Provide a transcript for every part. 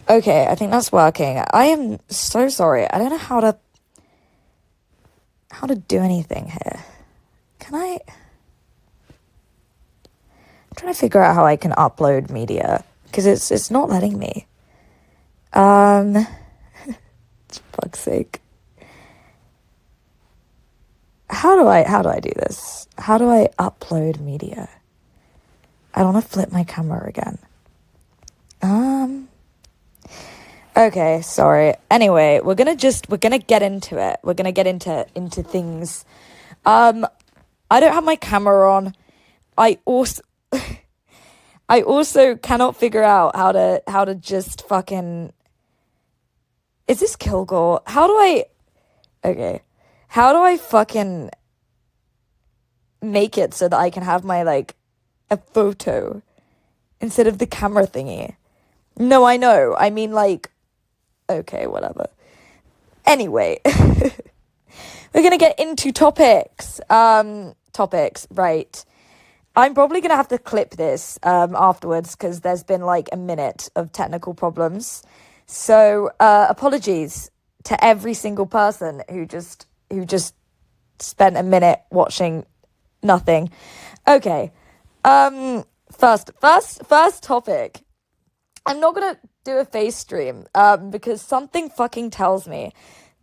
Okay, I think that's working. I am so sorry. I don't know how to do anything here. Can I? I'm trying to figure out how I can upload media because it's not letting me. For fuck's sake. How do I do this? How do I upload media? I don't want to flip my camera again. Okay, sorry. Anyway, we're gonna get into it. We're gonna get into things. I don't have my camera on. I also cannot figure out how to just fucking. Is this Kilgore? How do I fucking make it so that I can have my, like, a photo instead of the camera thingy? No, I know. I mean, like, okay, whatever. Anyway, we're gonna get into topics. Right. I'm probably gonna have to clip this afterwards because there's been, like, a minute of technical problems. So, apologies to every single person who just spent a minute watching nothing. Okay. First topic. I'm not gonna do a face stream, because something fucking tells me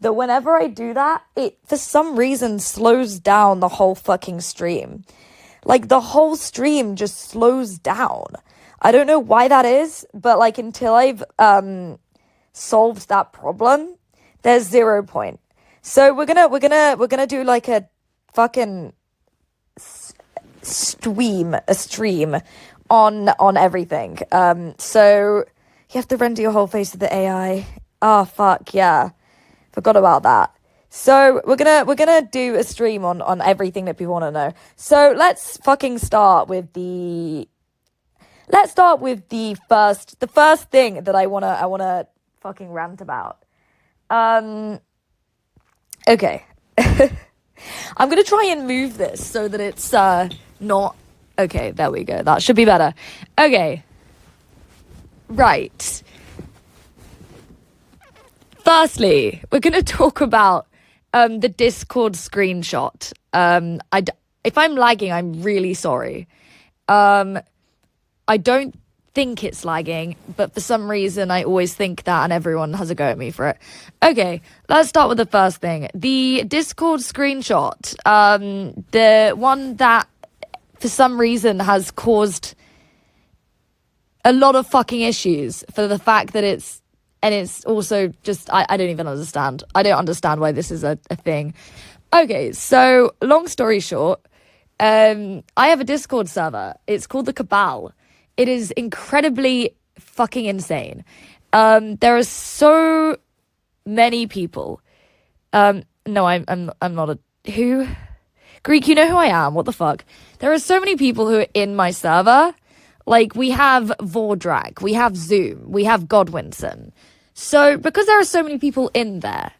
that whenever I do that, it for some reason slows down the whole fucking stream. Like, the whole stream just slows down. I don't know why that is, but, like, until I've solved that problem, there's 0 point. So we're gonna do, like, a fucking stream on everything. So you have to render your whole face to the AI. Oh fuck yeah, forgot about that. So we're gonna do a stream on everything that people want to know. So let's fucking start with the first thing that I wanna fucking rant about. Okay. I'm gonna try and move this so that it's not. Okay, there we go. That should be better. Okay. Right. Firstly, we're going to talk about the Discord screenshot. If I'm lagging, I'm really sorry. I don't think it's lagging, but for some reason I always think that and everyone has a go at me for it. Okay, let's start with the first thing. The Discord screenshot. The one that for some reason has caused a lot of fucking issues for the fact that it's also just, I don't even understand. I don't understand why this is a thing. Okay, so long story short, I have a Discord server. It's called the Cabal. It is incredibly fucking insane. There are so many people. No, I'm not a, who? Greek, you know who I am. What the fuck? There are so many people who are in my server. Like, we have Vordrag, we have Zoom, we have Godwinson. So, because there are so many people in there,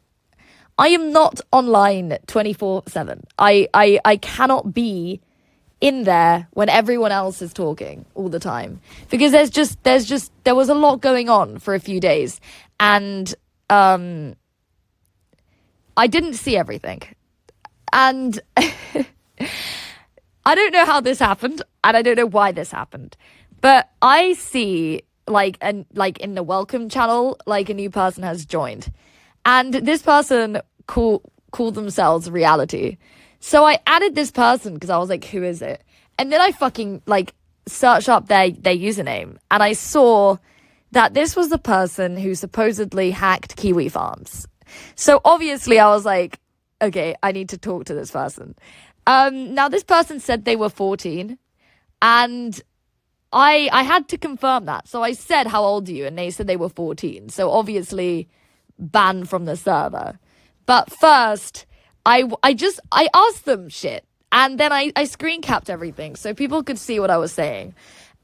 I am not online 24/7. I cannot be in there when everyone else is talking all the time. Because there was a lot going on for a few days. And, I didn't see everything. And I don't know how this happened, and I don't know why this happened, but I see, like in the welcome channel, like, a new person has joined, and this person called themselves Reality. So I added this person because I was like, who is it? And then I fucking, like, searched up their username, and I saw that this was the person who supposedly hacked Kiwi Farms. So obviously I was like, okay, I need to talk to this person. Now this person said they were 14, and I had to confirm that. So I said, how old are you? And they said they were 14. So obviously banned from the server. But first, I asked them shit, and then I screen capped everything so people could see what I was saying.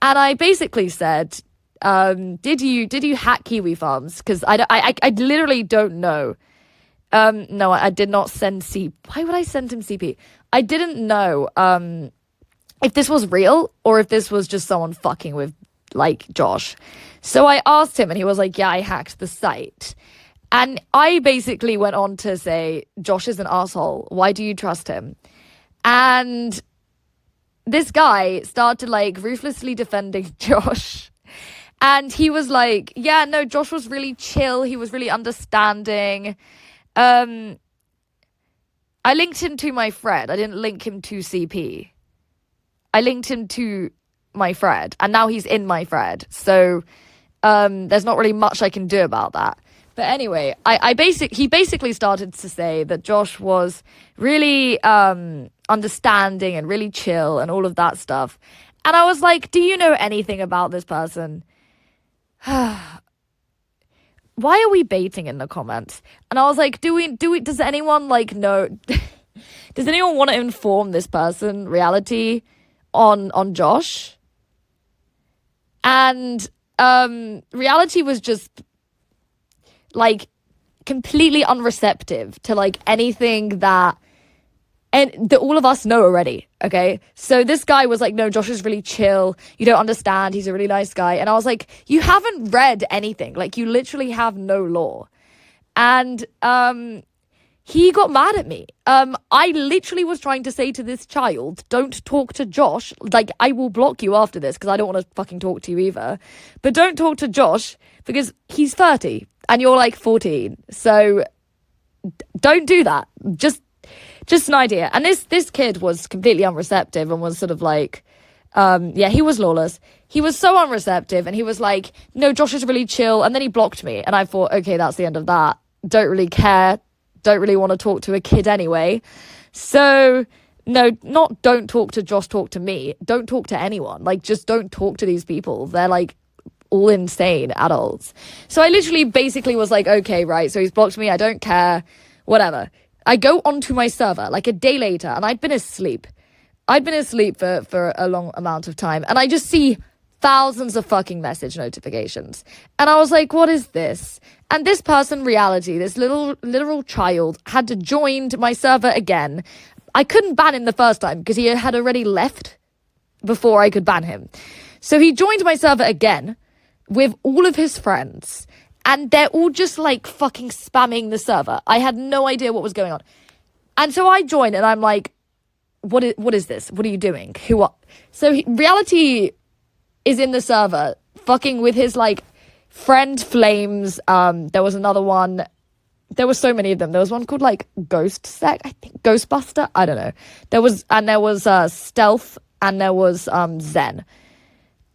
And I basically said, did you hack Kiwi Farms? Because I literally don't know. No, I did not send why would I send him CP? I didn't know if this was real or if this was just someone fucking with like Josh. So I asked him and he was like, yeah, I hacked the site. And I basically went on to say, Josh is an asshole. Why do you trust him? And this guy started like ruthlessly defending Josh. And he was like, yeah, no, Josh was really chill. He was really understanding. I linked him to my thread. I didn't link him to CP. I linked him to my thread. And now he's in my thread. So there's not really much I can do about that. But anyway, he basically started to say that Josh was really understanding and really chill and all of that stuff. And I was like, do you know anything about this person? Why are we baiting in the comments? And I was like, does anyone like know, does anyone want to inform this person reality on Josh? And reality was just like completely unreceptive to like anything that all of us know already, okay? So this guy was like, no, Josh is really chill. You don't understand. He's a really nice guy. And I was like, you haven't read anything. Like, you literally have no law. And he got mad at me. I literally was trying to say to this child, don't talk to Josh. Like, I will block you after this because I don't want to fucking talk to you either. But don't talk to Josh because he's 30 and you're like 14. So don't do that. Just an idea. And this kid was completely unreceptive and was sort of like, he was lawless. He was so unreceptive and he was like, no, Josh is really chill. And then he blocked me. And I thought, okay, that's the end of that. Don't really care. Don't really want to talk to a kid anyway. So, no, not don't talk to Josh, talk to me. Don't talk to anyone. Like, just don't talk to these people. They're like all insane adults. So I literally basically was like, okay, right. So he's blocked me. I don't care. Whatever. I go onto my server like a day later and I'd been asleep. For a long amount of time. And I just see thousands of fucking message notifications. And I was like, what is this? And this person, reality, this literal child, had joined my server again. I couldn't ban him the first time because he had already left before I could ban him. So he joined my server again with all of his friends. And they're all just like fucking spamming the server. I had no idea what was going on. And so I joined and I'm like, what is this? What are you doing? Who are... So reality is in the server fucking with his like friend Flames. There was another one. There were so many of them. There was one called like Ghost Sec, I think, Ghostbuster. I don't know. There was Stealth and there was Zen.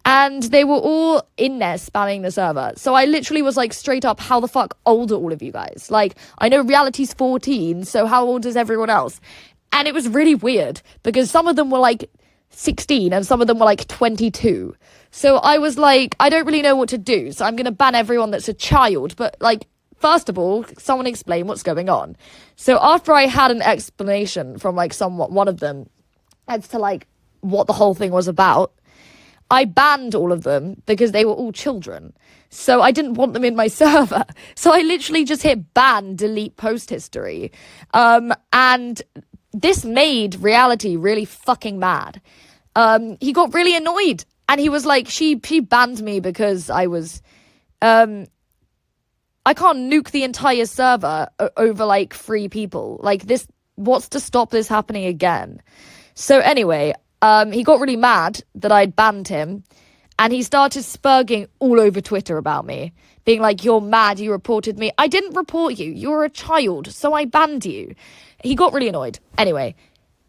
And they were all in there spamming the server. So I literally was like, straight up, how the fuck old are all of you guys? Like, I know reality's 14, so how old is everyone else? And it was really weird because some of them were like 16 and some of them were like 22. So I was like, I don't really know what to do. So I'm going to ban everyone that's a child. But like, first of all, someone explain what's going on. So after I had an explanation from like one of them as to like what the whole thing was about, I banned all of them because they were all children. So I didn't want them in my server. So I literally just hit ban, delete post history. And this made reality really fucking mad. He got really annoyed. And he was like, she banned me because I was... I can't nuke the entire server over like 3 people. Like this, what's to stop this happening again? So anyway... he got really mad that I'd banned him and he started spurging all over Twitter about me, being like, you're mad, you reported me. I didn't report you. You're a child, so I banned you. He got really annoyed. Anyway,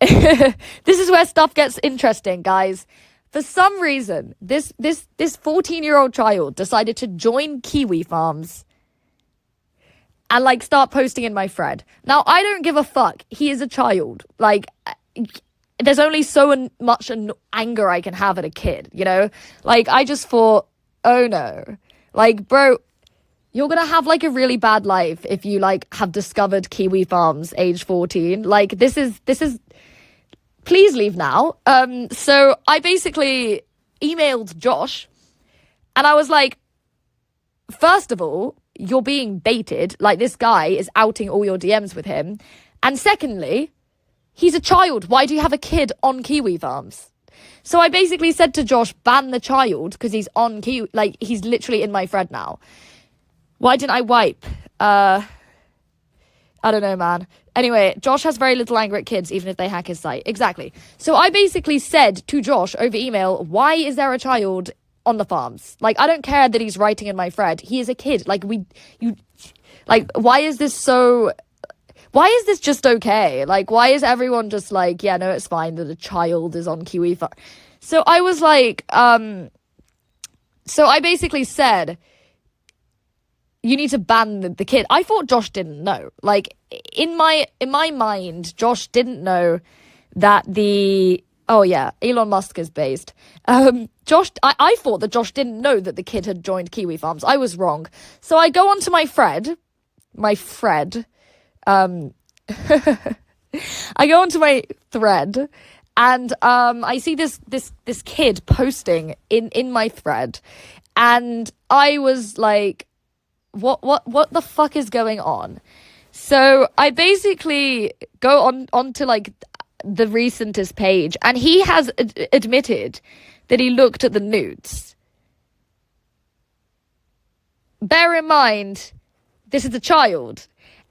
this is where stuff gets interesting, guys. For some reason, this 14-year-old child decided to join Kiwi Farms and like start posting in my thread. Now, I don't give a fuck. He is a child. Like... there's only so much anger I can have at a kid, you know? Like, I just thought, oh no. Like, bro, you're gonna have, like, a really bad life if you, like, have discovered Kiwi Farms age 14. Like, this is... Please leave now. So I basically emailed Josh, and I was like, first of all, you're being baited. Like, this guy is outing all your DMs with him. And secondly... he's a child. Why do you have a kid on Kiwi Farms? So I basically said to Josh, ban the child, because he's on Kiwi, like, he's literally in my thread now. Why didn't I wipe? I don't know, man. Anyway, Josh has very little anger at kids, even if they hack his site. Exactly. So I basically said to Josh over email, why is there a child on the farms? Like, I don't care that he's writing in my thread. He is a kid. Like, why is this so... Why is this just okay? Like, why is everyone just like, yeah, no, it's fine that a child is on Kiwi farm? So I was like, so I basically said, you need to ban the kid. I thought Josh didn't know. Like, in my mind, Josh didn't know that oh yeah, Elon Musk is based. Josh, I thought that Josh didn't know that the kid had joined Kiwi Farms. I was wrong. So I go onto my thread, I go onto my thread, and I see this kid posting in my thread, and I was like, what the fuck is going on? So I basically go onto like the recentest page, and he has admitted that he looked at the nudes. Bear in mind, this is a child.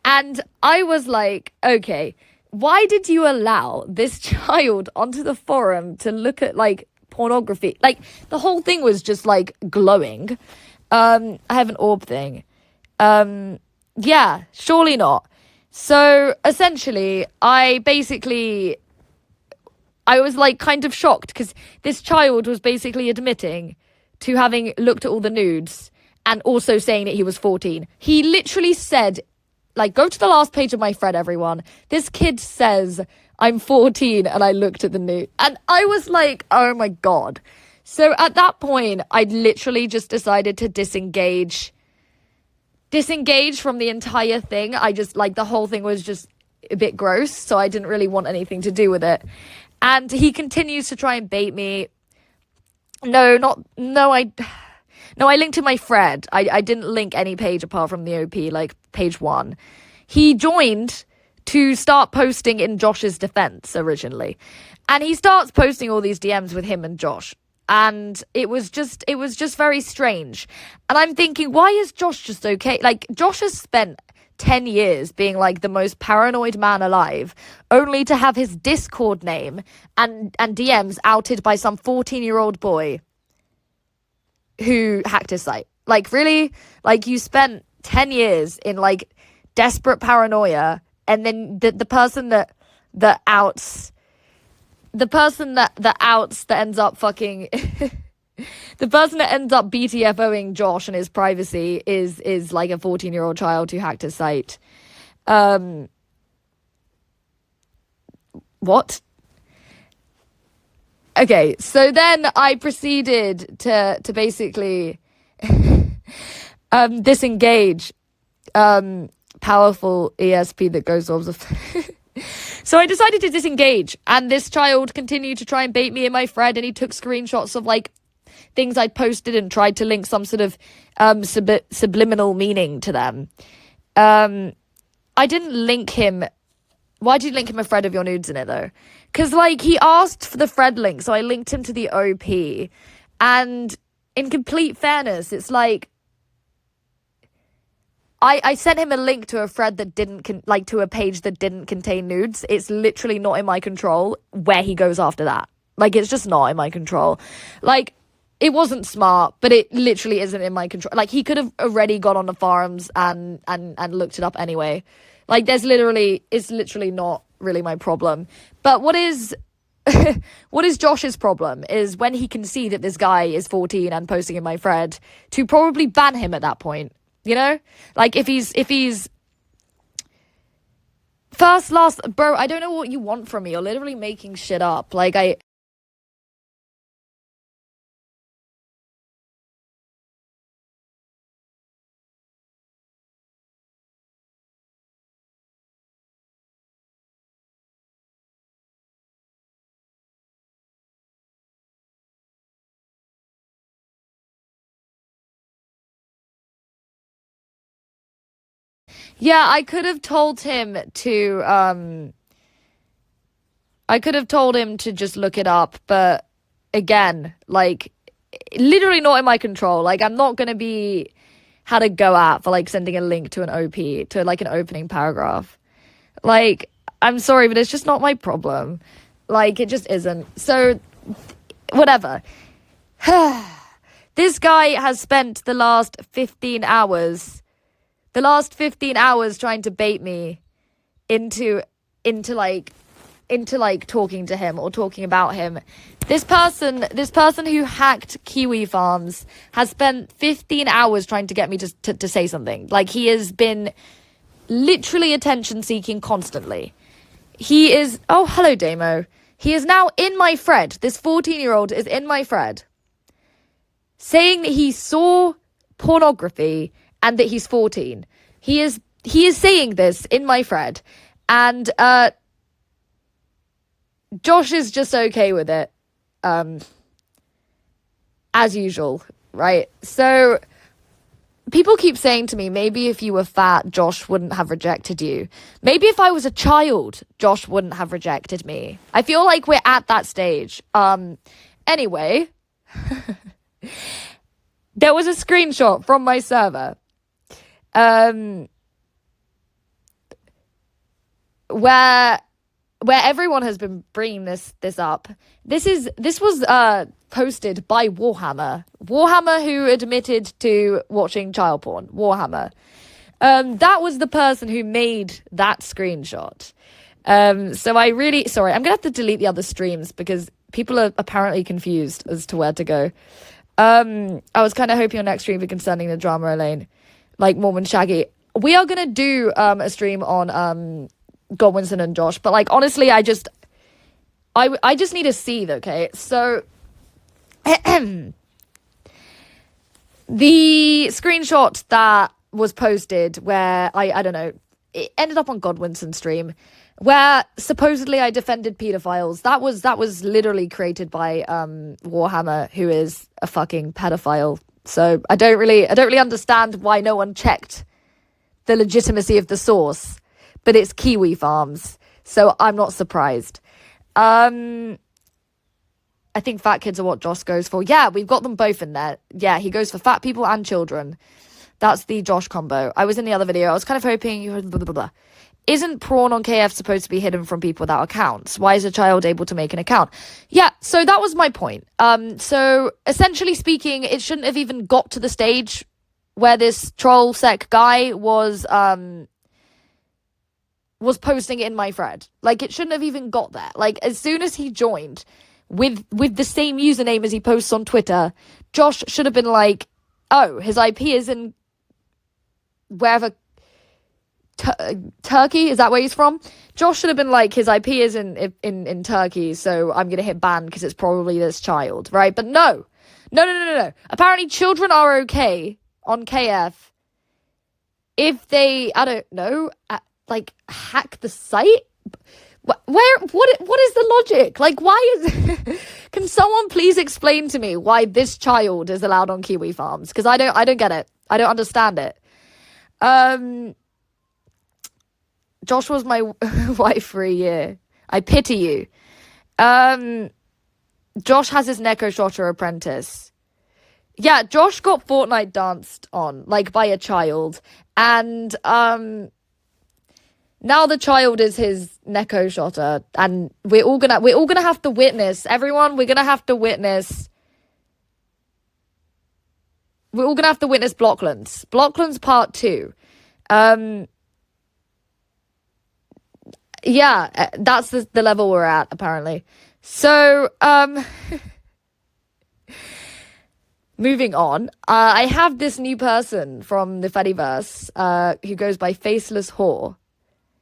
And I was like, okay, why did you allow this child onto the forum to look at, like, pornography? Like, the whole thing was just, like, glowing. I have an orb thing. Yeah, surely not. So, essentially, I was, like, kind of shocked, because this child was basically admitting to having looked at all the nudes and also saying that he was 14. He literally said... Like, go to the last page of my thread, everyone. This kid says, I'm 14 and I looked at the nude. And I was like, oh my God. So at that point, I literally just decided to disengage from the entire thing. I just, like, the whole thing was just a bit gross. So I didn't really want anything to do with it. And he continues to try and bait me. No, I linked to my thread. I didn't link any page apart from the OP, like page 1. He joined to start posting in Josh's defense originally. And he starts posting all these DMs with him and Josh. And it was just very strange. And I'm thinking, why is Josh just okay? Like, Josh has spent 10 years being like the most paranoid man alive, only to have his Discord name and DMs outed by some 14-year-old boy who hacked his site. Like, really? Like, you spent 10 years in, like, desperate paranoia, and then the person that outs... The person that ends up fucking... the person that ends up BTFOing Josh and his privacy is like, a 14-year-old child who hacked his site. What? Okay, so then I proceeded to basically disengage powerful ESP that goes off the... So I decided to disengage, and this child continued to try and bait me in my thread, and he took screenshots of, like, things I'd posted and tried to link some sort of subliminal meaning to them. I didn't link him... Why did you link him a thread of your nudes in it, though? Because, like, he asked for the thread link, so I linked him to the OP. And in complete fairness, it's like... I sent him a link to a thread that didn't... to a page that didn't contain nudes. It's literally not in my control where he goes after that. Like, it's just not in my control. Like, it wasn't smart, but it literally isn't in my control. Like, he could have already gone on the forums and looked it up anyway. Like, it's literally not really my problem. But what is Josh's problem is when he can see that this guy is 14 and posting in my thread, to probably ban him at that point, you know? Like, if he's first, last, bro, I don't know what you want from me. You're literally making shit up. Like, yeah, I could have told him to just look it up, but again, like, literally not in my control. Like, I'm not gonna be had a go at for, like, sending a link to an OP, to, like, an opening paragraph. Like, I'm sorry, but it's just not my problem. Like, it just isn't. So, whatever. This guy has spent the last 15 hours trying to bait me into talking to him or talking about him. This person who hacked Kiwi Farms has spent 15 hours trying to get me to say something. Like, he has been literally attention seeking constantly. He is, oh, hello, Damo. He is now in my thread. This 14-year-old is in my thread saying that he saw pornography and that he's 14. He is saying this in my thread, and Josh is just okay with it, as usual, right? So people keep saying to me, maybe if you were fat, Josh wouldn't have rejected you. Maybe if I was a child, Josh wouldn't have rejected me. I feel like we're at that stage. Anyway, there was a screenshot from my server, where everyone has been bringing this up. This was posted by Warhammer, who admitted to watching child porn. Warhammer. That was the person who made that screenshot. So I'm gonna have to delete the other streams because people are apparently confused as to where to go. I was kind of hoping your next stream would be concerning the drama, Elaine, like Mormon Shaggy. We are gonna do a stream on Godwinson and Josh, but, like, honestly, I just need to see, okay? So the screenshot that was posted where I don't know, it ended up on Godwinson's stream, where supposedly I defended pedophiles. That was literally created by Warhammer, who is a fucking pedophile. So I don't really understand why no one checked the legitimacy of the source, but it's Kiwi Farms, so I'm not surprised. I think fat kids are what Josh goes for. Yeah, we've got them both in there. Yeah, he goes for fat people and children. That's the Josh combo. I was in the other video. I was kind of hoping you heard blah, blah, blah. Isn't porn on KF supposed to be hidden from people without accounts? Why is a child able to make an account? Yeah, so that was my point. So essentially speaking, it shouldn't have even got to the stage where this troll sec guy was posting it in my thread. Like, it shouldn't have even got there. Like, as soon as he joined with the same username as he posts on Twitter, Josh should have been like, oh, his IP is in wherever, Turkey, is that where he's from? Josh should have been like, his IP is in Turkey, so I'm gonna hit ban because it's probably this child, right? But no. Apparently children are okay on KF if they, I don't know, like, hack the site. What is the logic? Like, why is can someone please explain to me why this child is allowed on Kiwi Farms? Because I don't get it. I don't understand it. Josh was my wife for a year. I pity you. Josh has his Neko Shotter apprentice. Yeah, Josh got Fortnite danced on, like, by a child, and now the child is his Neko Shotter, and we're all gonna have to witness, everyone. We're all gonna have to witness Blocklands Part 2. Yeah, that's the level we're at, apparently. So, moving on, I have this new person from the Fediverse, who goes by Faceless Whore,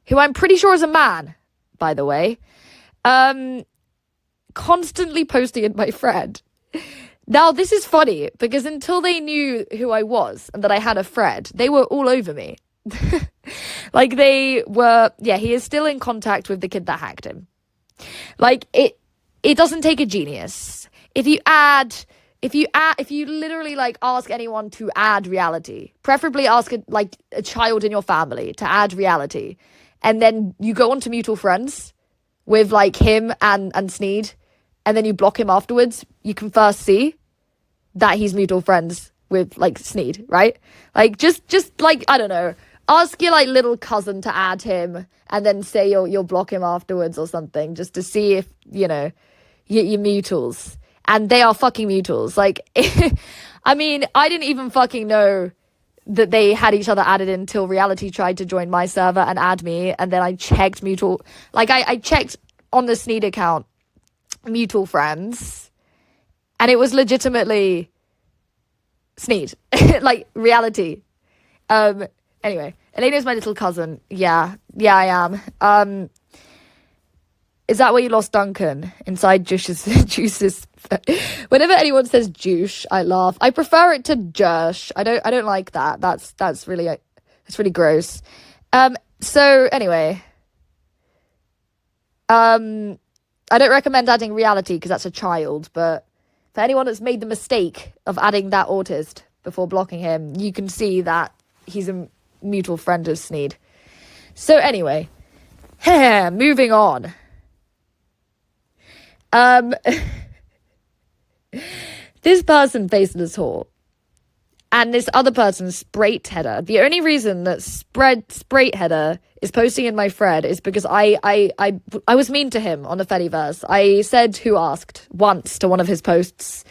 who I'm pretty sure is a man, by the way, constantly posting in my thread. Now, this is funny, because until they knew who I was and that I had a thread, they were all over me. Like, they were, yeah, he is still in contact with the kid that hacked him. Like, it doesn't take a genius. If you literally, like, ask anyone to add reality, preferably ask a child in your family to add reality, and then you go on to mutual friends with, like, him and Sneed, and then you block him afterwards, you can first see that he's mutual friends with, like, Sneed, right? Like, just like, I don't know, ask your, like, little cousin to add him, and then say you'll block him afterwards or something, just to see if, you know, you're mutuals. And they are fucking mutuals. Like, I mean, I didn't even fucking know that they had each other added until Reality tried to join my server and add me, and then I checked mutual, like, I checked on the Sneed account mutual friends, and it was legitimately Sneed. Like, Reality. Anyway, Elaine is my little cousin. Yeah, I am. Is that where you lost Duncan? Inside Juice's whenever anyone says Juice, I laugh. I prefer it to Jush. I don't like that. That's really gross. So anyway, I don't recommend adding Reality because that's a child, but for anyone that's made the mistake of adding that autist before blocking him, you can see that he's a mutual friend of Sneed. So anyway, moving on. This person faceless whore, and this other person Sprate Header. The only reason that Sprate Header is posting in my thread is because I was mean to him on the Fediverse. I said "who asked" once to one of his posts,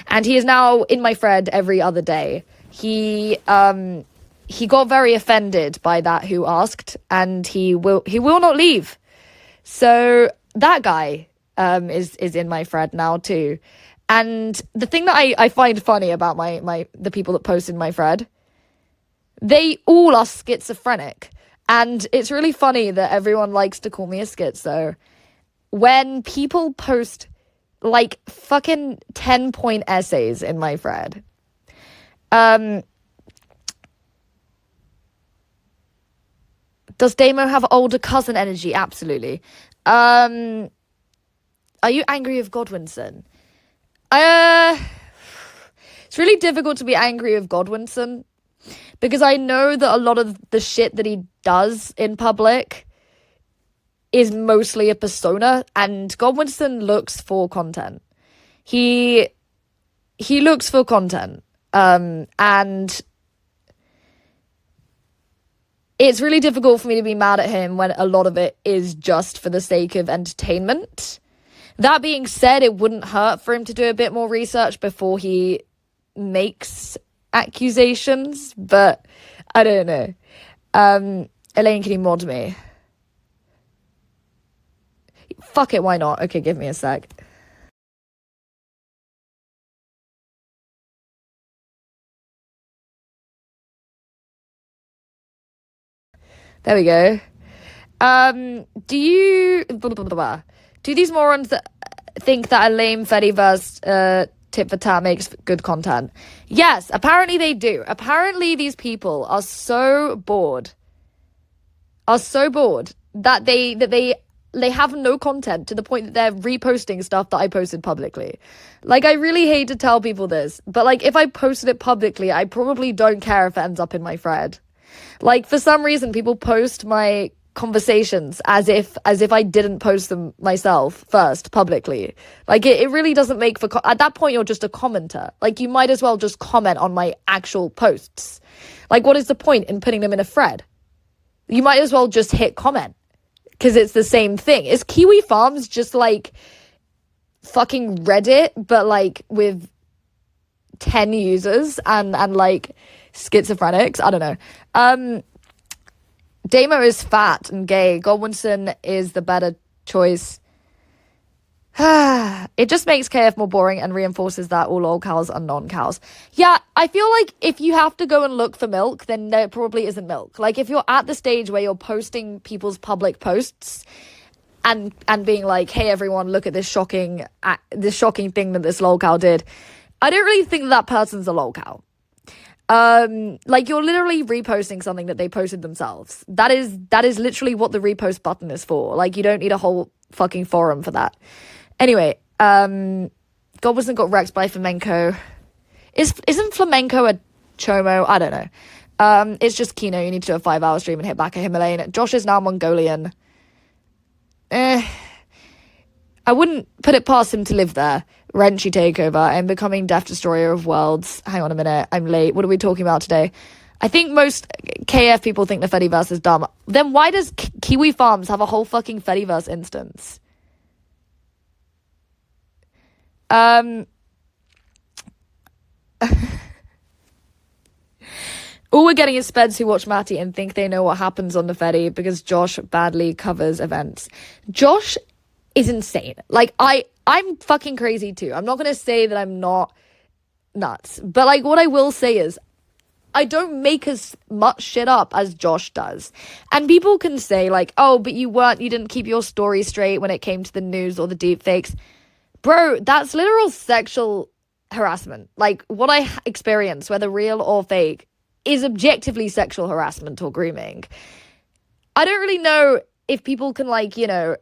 and he is now in my thread every other day. He got very offended by that "who asked," and he will not leave. So that guy is in my thread now too. And the thing that I find funny about the people that post in my thread, they all are schizophrenic. And it's really funny that everyone likes to call me a schizo. When people post, like, fucking 10-point essays in my thread. Does Damo have older cousin energy? Absolutely. Are you angry with Godwinson? It's really difficult to be angry with Godwinson because I know that a lot of the shit that he does in public is mostly a persona, and Godwinson looks for content. He looks for content, and it's really difficult for me to be mad at him when a lot of it is just for the sake of entertainment. That being said, it wouldn't hurt for him to do a bit more research before he makes accusations, but I don't know. Elaine, can you mod me? Fuck it, why not? Okay, give me a sec. There we go. Do these morons think that a lame Fediverse tit for tat makes good content? Yes, apparently they do. Apparently these people are so bored that they have no content to the point that they're reposting stuff that I posted publicly. Like, I really hate to tell people this, but, like, if I posted it publicly, I probably don't care if it ends up in my thread. Like, for some reason, people post my conversations as if I didn't post them myself first publicly. Like, it really doesn't make for at that point you're just a commenter. Like, you might as well just comment on my actual posts. Like, what is the point in putting them in a thread? You might as well just hit comment, because it's the same thing. Is Kiwi Farms just like fucking Reddit but like with 10 users and like schizophrenics? I don't know. Damo is fat and gay. Godwinson is the better choice. It just makes KF more boring and reinforces that all old cows are non-cows. Yeah, I feel like if you have to go and look for milk, then there probably isn't milk. Like, if you're at the stage where you're posting people's public posts and being like, hey, everyone, look at this shocking thing that this lol cow did, I don't really think that person's a lol cow. Like, you're literally reposting something that they posted themselves. That is literally what the repost button is for. Like, you don't need a whole fucking forum for that. Anyway, Godwinson got wrecked by flamenco. Isn't flamenco a chomo? I don't know. It's just Kino. You need to do a 5-hour stream and hit back at him, Elaine. Josh is now Mongolian. I wouldn't put it past him to live there. Renchi takeover. I'm becoming Death Destroyer of Worlds. Hang on a minute. I'm late. What are we talking about today? I think most KF people think the Fediverse is dumb. Then why does Kiwi Farms have a whole fucking Fediverse instance? All we're getting is speds who watch Matty and think they know what happens on the Fedi because Josh badly covers events. Josh is insane. Like, I'm fucking crazy too. I'm not going to say that I'm not nuts. But, like, what I will say is I don't make as much shit up as Josh does. And people can say, like, oh, but you didn't keep your story straight when it came to the news or the deepfakes. Bro, that's literal sexual harassment. Like, what I experience, whether real or fake, is objectively sexual harassment or grooming. I don't really know if people can, like, you know,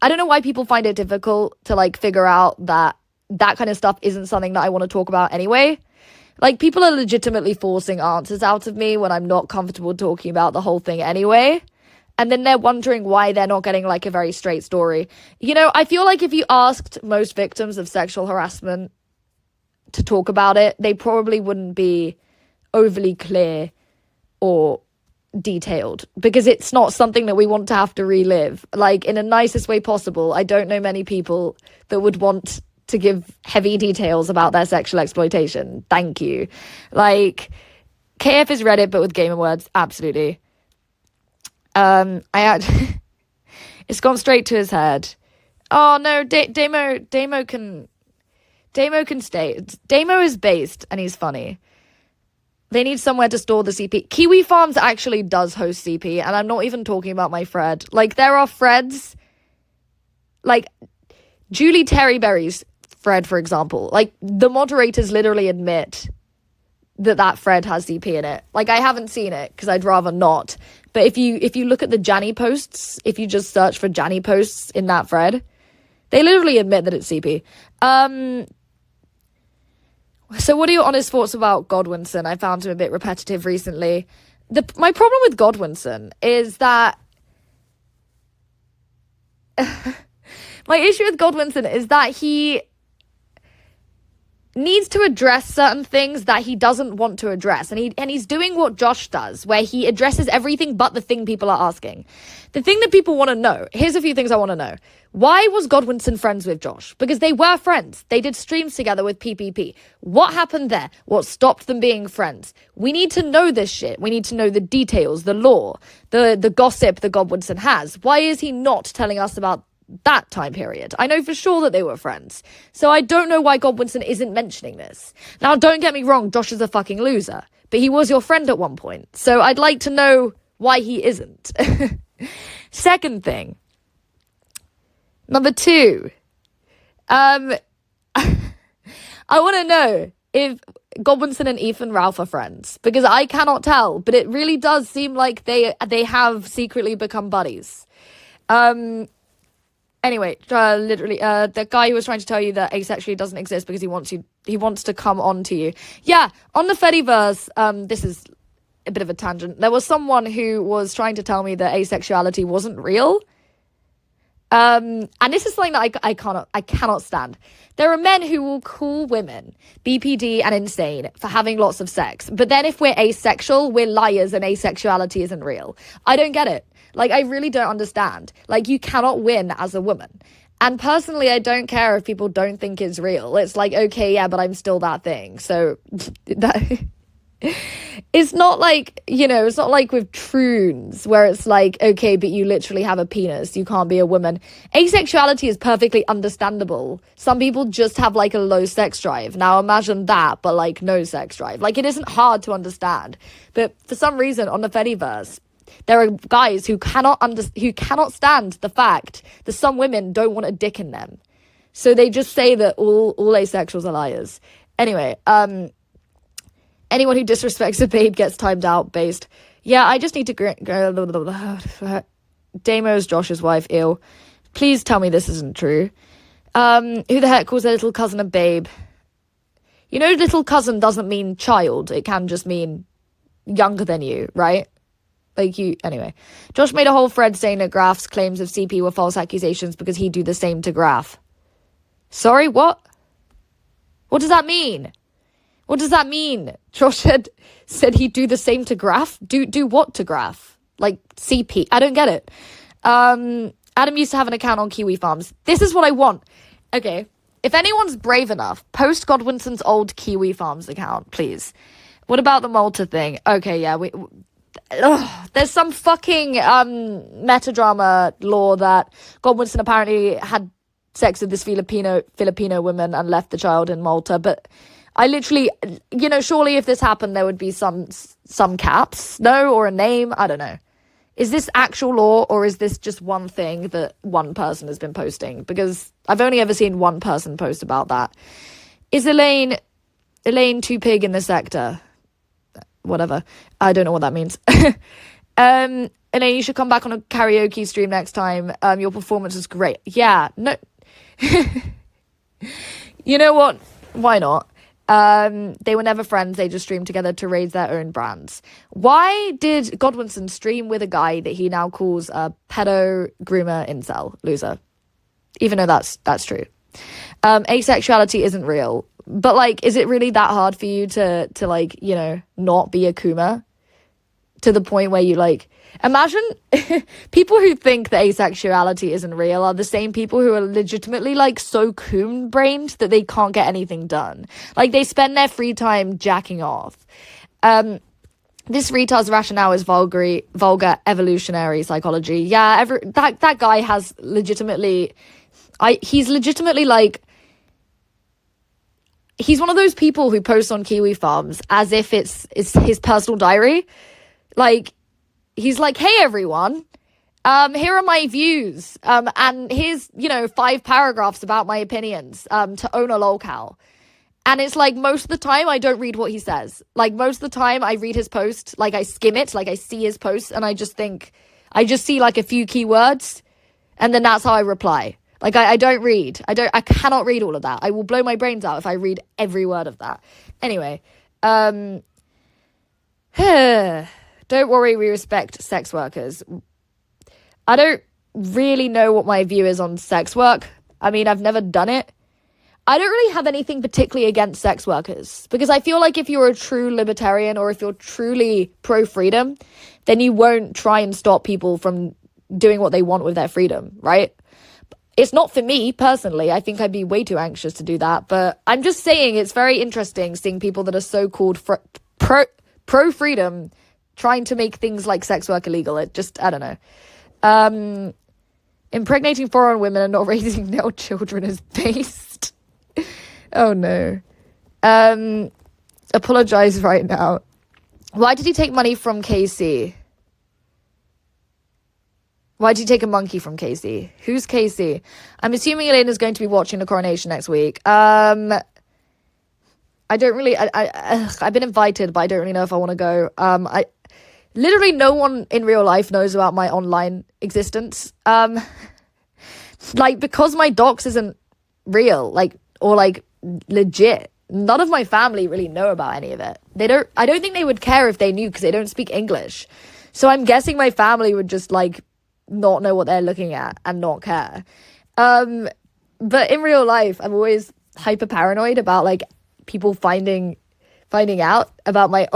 I don't know why people find it difficult to, like, figure out that that kind of stuff isn't something that I want to talk about anyway. Like, people are legitimately forcing answers out of me when I'm not comfortable talking about the whole thing anyway. And then they're wondering why they're not getting, like, a very straight story. You know, I feel like if you asked most victims of sexual harassment to talk about it, they probably wouldn't be overly clear or detailed, because it's not something that we want to have to relive, like, in the nicest way possible. I don't know many people that would want to give heavy details about their sexual exploitation. Thank you. Like, KF is Reddit, but with gamer words. Absolutely. It's gone straight to his head. Oh no, Damo can stay. Damo is based and he's funny. They need somewhere to store the CP. Kiwi Farms actually does host CP, and I'm not even talking about my Fred. Like, there are Freds, like Julie Terryberry's Fred, for example. Like, the moderators literally admit that Fred has CP in it. Like, I haven't seen it because I'd rather not. But if you look at the Janny posts, if you just search for Janny posts in that Fred, they literally admit that it's CP. So what are your honest thoughts about Godwinson? I found him a bit repetitive recently. My problem with Godwinson is that my issue with Godwinson is that he needs to address certain things that he doesn't want to address. And he's doing what Josh does, where he addresses everything but the thing people are asking. The thing that people want to know, here's a few things I want to know. Why was Godwinson friends with Josh? Because they were friends. They did streams together with PPP. What happened there? What stopped them being friends? We need to know this shit. We need to know the details, the lore, the gossip that Godwinson has. Why is he not telling us about that time period? I know for sure that they were friends. So I don't know why Godwinson isn't mentioning this. Now, don't get me wrong, Josh is a fucking loser, but he was your friend at one point. So I'd like to know why he isn't. Second thing. Number 2. I want to know if Godwinson and Ethan Ralph are friends, because I cannot tell, but it really does seem like they have secretly become buddies. Anyway, literally, the guy who was trying to tell you that asexuality doesn't exist because he wants to come on to you. Yeah, on the Fediverse, this is a bit of a tangent. There was someone who was trying to tell me that asexuality wasn't real. And this is something that I cannot stand. There are men who will call women BPD and insane for having lots of sex. But then if we're asexual, we're liars and asexuality isn't real. I don't get it. Like, I really don't understand. Like, you cannot win as a woman. And personally, I don't care if people don't think it's real. It's like, okay, yeah, but I'm still that thing. So that... It's not like, you know, it's not like with troons where it's like, okay, but you literally have a penis, you can't be a woman. Asexuality is perfectly understandable. Some people just have like a low sex drive. Now imagine that, but like no sex drive. Like, it isn't hard to understand. But for some reason on the Fediverse, there are guys who cannot stand the fact that some women don't want a dick in them. So they just say that all asexuals are liars. Anyway, anyone who disrespects a babe gets timed out based. Yeah, I just need to go. Damo's Josh's wife, ew. Please tell me this isn't true. Who the heck calls their little cousin a babe? You know, little cousin doesn't mean child. It can just mean younger than you, right? Like, anyway. Josh made a whole thread saying that Graf's claims of CP were false accusations because he'd do the same to Graf. Sorry, what? What does that mean? What does that mean? Josh said he'd do the same to Graf? Do what to Graf? Like, CP? I don't get it. Adam used to have an account on Kiwi Farms. This is what I want. Okay, if anyone's brave enough, post Godwinson's old Kiwi Farms account, please. What about the Malta thing? Okay, yeah, there's some fucking metadrama law that Godwinson apparently had sex with this Filipino woman and left the child in Malta. But I literally, surely if this happened, there would be some caps, no, or a name. I don't know. Is this actual law, or is this just one thing that one person has been posting? Because I've only ever seen one person post about that. Is Elaine too pig in the sector? Whatever. I don't know what that means. Elaine, you should come back on a karaoke stream next time. Your performance is great. Yeah, no. You know what? Why not? They were never friends. They just streamed together to raise their own brands. Why did Godwinson stream with a guy that he now calls a pedo groomer incel loser? Even though that's true. Asexuality isn't real. But, like, is it really that hard for you to like, not be a Kuma? To the point where you, like... Imagine people who think that asexuality isn't real are the same people who are legitimately, like, so coon-brained that they can't get anything done. Like, they spend their free time jacking off. This retard's rationale is vulgar evolutionary psychology. Yeah, that guy has legitimately... he's legitimately, like... He's one of those people who posts on Kiwi Farms as if it's his personal diary. Like, he's like, hey, everyone, here are my views. And here's, 5 paragraphs about my opinions to own a lolcow. And it's like, most of the time, I don't read what he says. Like, most of the time, I read his post, like, I skim it, like, I see his post, and I just see, like, a few keywords, and then that's how I reply. Like, I don't read. I cannot read all of that. I will blow my brains out if I read every word of that. Anyway, don't worry, we respect sex workers. I don't really know what my view is on sex work. I mean, I've never done it. I don't really have anything particularly against sex workers, because I feel like if you're a true libertarian or if you're truly pro-freedom, then you won't try and stop people from doing what they want with their freedom, right? It's not for me, personally. I think I'd be way too anxious to do that. But I'm just saying it's very interesting seeing people that are so-called pro-freedom trying to make things like sex work illegal. It just, I don't know. Impregnating foreign women and not raising male children is based. Oh, no. Apologize right now. Why did he take money from Casey? Why did you take a monkey from Casey? Who's Casey? I'm assuming Elaine is going to be watching the coronation next week. I don't really... I've been invited, but I don't really know if I want to go. Literally no one in real life knows about my online existence. Like, because my docs isn't real, like, or, like, legit. None of my family really know about any of it. I don't think they would care if they knew, because they don't speak English. So I'm guessing my family would just, like, not know what they're looking at and not care. But in real life, I'm always hyper paranoid about, like, people finding out about my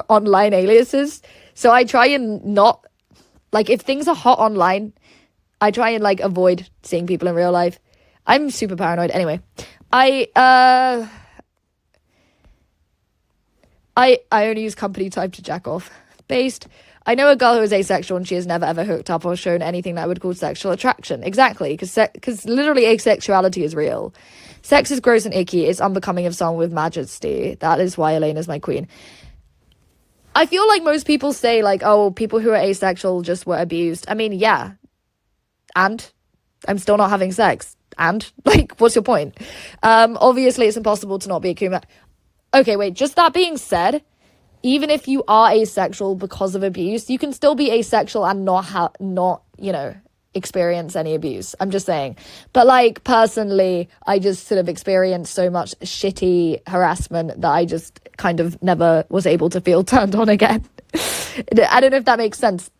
online aliases. So I try and not, like, if things are hot online, I try and, like, avoid seeing people in real life. I'm super paranoid. Anyway, I only use company type to jack off. Based. I know a girl who is asexual and she has never ever hooked up or shown anything that I would call sexual attraction. Exactly, because literally asexuality is real. Sex is gross and icky. It's unbecoming of someone with majesty. That is why Elaine is my queen. I feel like most people say, like, oh, people who are asexual just were abused. I mean, yeah. And? I'm still not having sex. And? Like, what's your point? Obviously, it's impossible to not be a Kuma. Okay, wait, just that being said... Even if you are asexual because of abuse, you can still be asexual and not experience any abuse. I'm just saying. But, like, personally, I just sort of experienced so much shitty harassment that I just kind of never was able to feel turned on again. I don't know if that makes sense.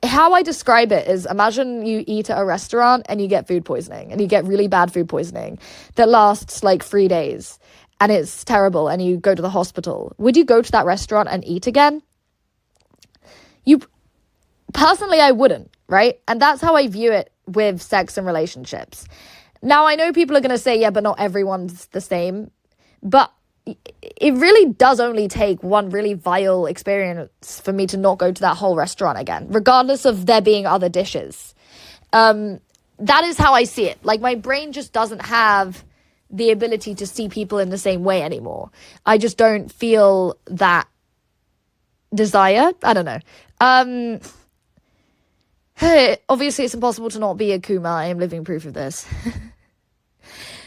how I describe it is, imagine you eat at a restaurant and you get food poisoning, and you get really bad food poisoning that lasts like 3 days, and it's terrible, and you go to the hospital. Would you go to that restaurant and eat again? Personally, I wouldn't, right? And that's how I view it with sex and relationships. Now, I know people are going to say, yeah, but not everyone's the same. But it really does only take one really vile experience for me to not go to that whole restaurant again, regardless of there being other dishes. That is how I see it. Like, my brain just doesn't have the ability to see people in the same way anymore. I just don't feel that desire. I don't know. Obviously, it's impossible to not be a Kuma. I am living proof of this.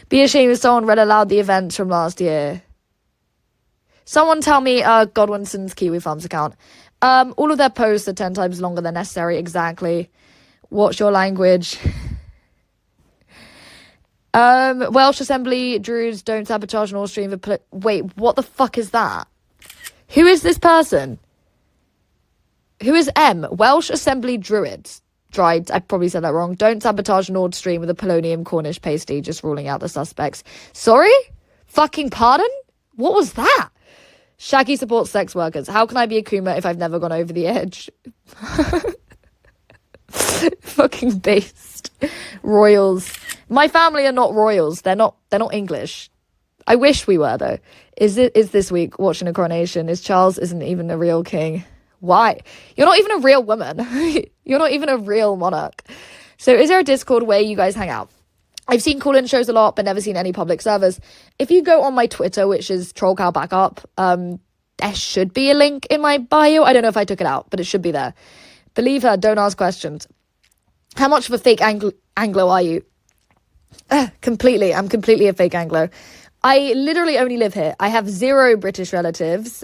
Be ashamed if someone read aloud the events from last year. Someone tell me Godwinson's Kiwi Farms account. All of their posts are 10 times longer than necessary. Exactly. Watch your language. Welsh Assembly Druids don't sabotage Nord Stream. Wait, what the fuck is that? Who is this person? Who is M? Welsh Assembly Druids. Dried, I probably said that wrong. Don't sabotage Nord Stream with a polonium Cornish pasty, just ruling out the suspects. Sorry? Fucking pardon? What was that? Shaggy supports sex workers. How can I be a Kuma if I've never gone over the edge? Fucking based. Royals. My family are not royals. They're not English. I wish we were, though. Is this week watching a coronation? Charles isn't even a real king. Why? You're not even a real woman. You're not even a real monarch. So is there a Discord where you guys hang out? I've seen call-in shows a lot, but never seen any public servers. If you go on my Twitter, which is TrollCowBackup, there should be a link in my bio. I don't know if I took it out, but it should be there. Believe her, don't ask questions. How much of a fake Anglo are you? Completely. I'm completely a fake Anglo. I literally only live here. I have 0 British relatives.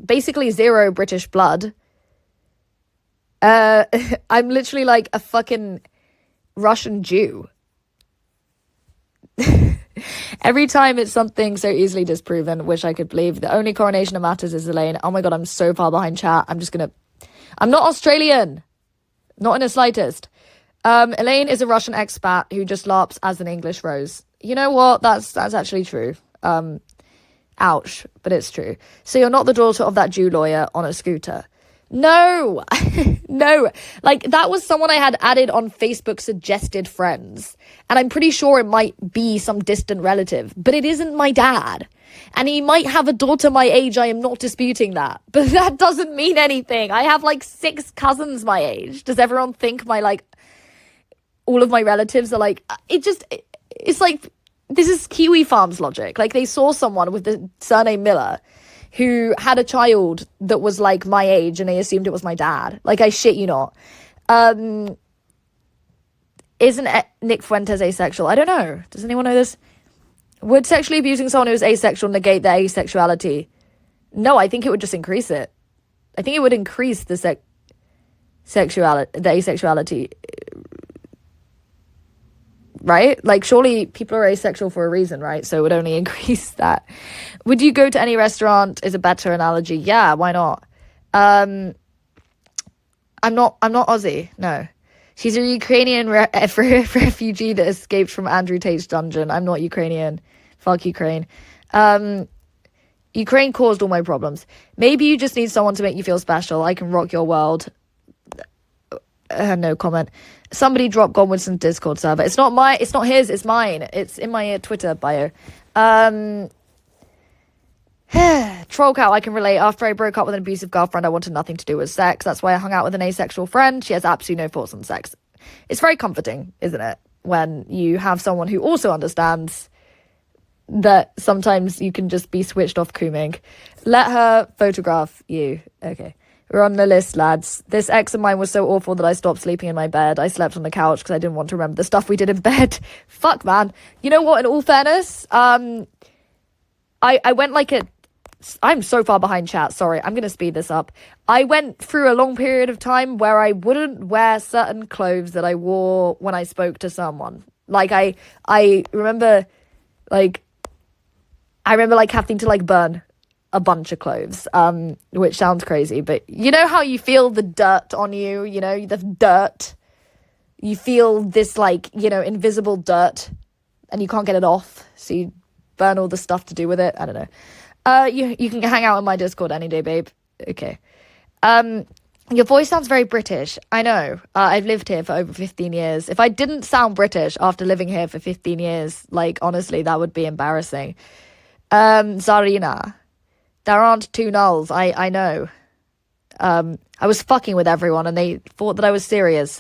Basically 0 British blood. I'm literally like a fucking Russian Jew. Every time it's something so easily disproven, wish I could believe. The only coronation that matters is Elaine. Oh my god, I'm so far behind chat. I'm not Australian. Not in the slightest. Elaine is a Russian expat who just LARPs as an English rose. You know what? That's actually true. Ouch, but it's true. So you're not the daughter of that Jew lawyer on a scooter. No, no. Like, that was someone I had added on Facebook suggested friends. And I'm pretty sure it might be some distant relative, but it isn't my dad. And he might have a daughter my age. I am not disputing that. But that doesn't mean anything. I have like 6 cousins my age. Does everyone think all of my relatives are like, it's like, this is Kiwi Farms logic. Like, they saw someone with the surname Miller who had a child that was like my age, and they assumed it was my dad. Like, I shit you not. Isn't Nick Fuentes asexual? I don't know. Does anyone know this? Would sexually abusing someone who's asexual negate their asexuality? No, I think it would just increase it. I think it would increase the asexuality. Right? Like, surely people are asexual for a reason, right? So it would only increase that. Would you go to any restaurant is a better analogy. Yeah, why not? I'm not Aussie. No. She's a Ukrainian refugee that escaped from Andrew Tate's dungeon. I'm not Ukrainian. Fuck Ukraine. Ukraine caused all my problems. Maybe you just need someone to make you feel special. I can rock your world. No comment. Somebody dropped Godwinson's Discord server. It's not his, it's mine. It's in my Twitter bio. Troll cow, I can relate. After I broke up with an abusive girlfriend, I wanted nothing to do with sex. That's why I hung out with an asexual friend. She has absolutely no thoughts on sex. It's very comforting, isn't it? When you have someone who also understands that sometimes you can just be switched off cooming. Let her photograph you. Okay. We're on the list, lads. This ex of mine was so awful that I stopped sleeping in my bed. I slept on the couch because I didn't want to remember the stuff we did in bed. Fuck, man. You know what? In all fairness, I went like I'm so far behind chat. Sorry, I'm going to speed this up. I went through a long period of time where I wouldn't wear certain clothes that I wore when I spoke to someone. Like, I remember, like, having to, like, burn a bunch of clothes, which sounds crazy, but you know how you feel the dirt on you, you know, the dirt, you feel this like, you know, invisible dirt and you can't get it off, so you burn all the stuff to do with it. I don't know. You can hang out in my Discord any day, babe. Okay. Your voice sounds very British. I know. I've lived here for over 15 years. If I didn't sound British after living here for 15 years, like, honestly, that would be embarrassing. Zarina, there aren't two nulls. I know. I was fucking with everyone and they thought that I was serious.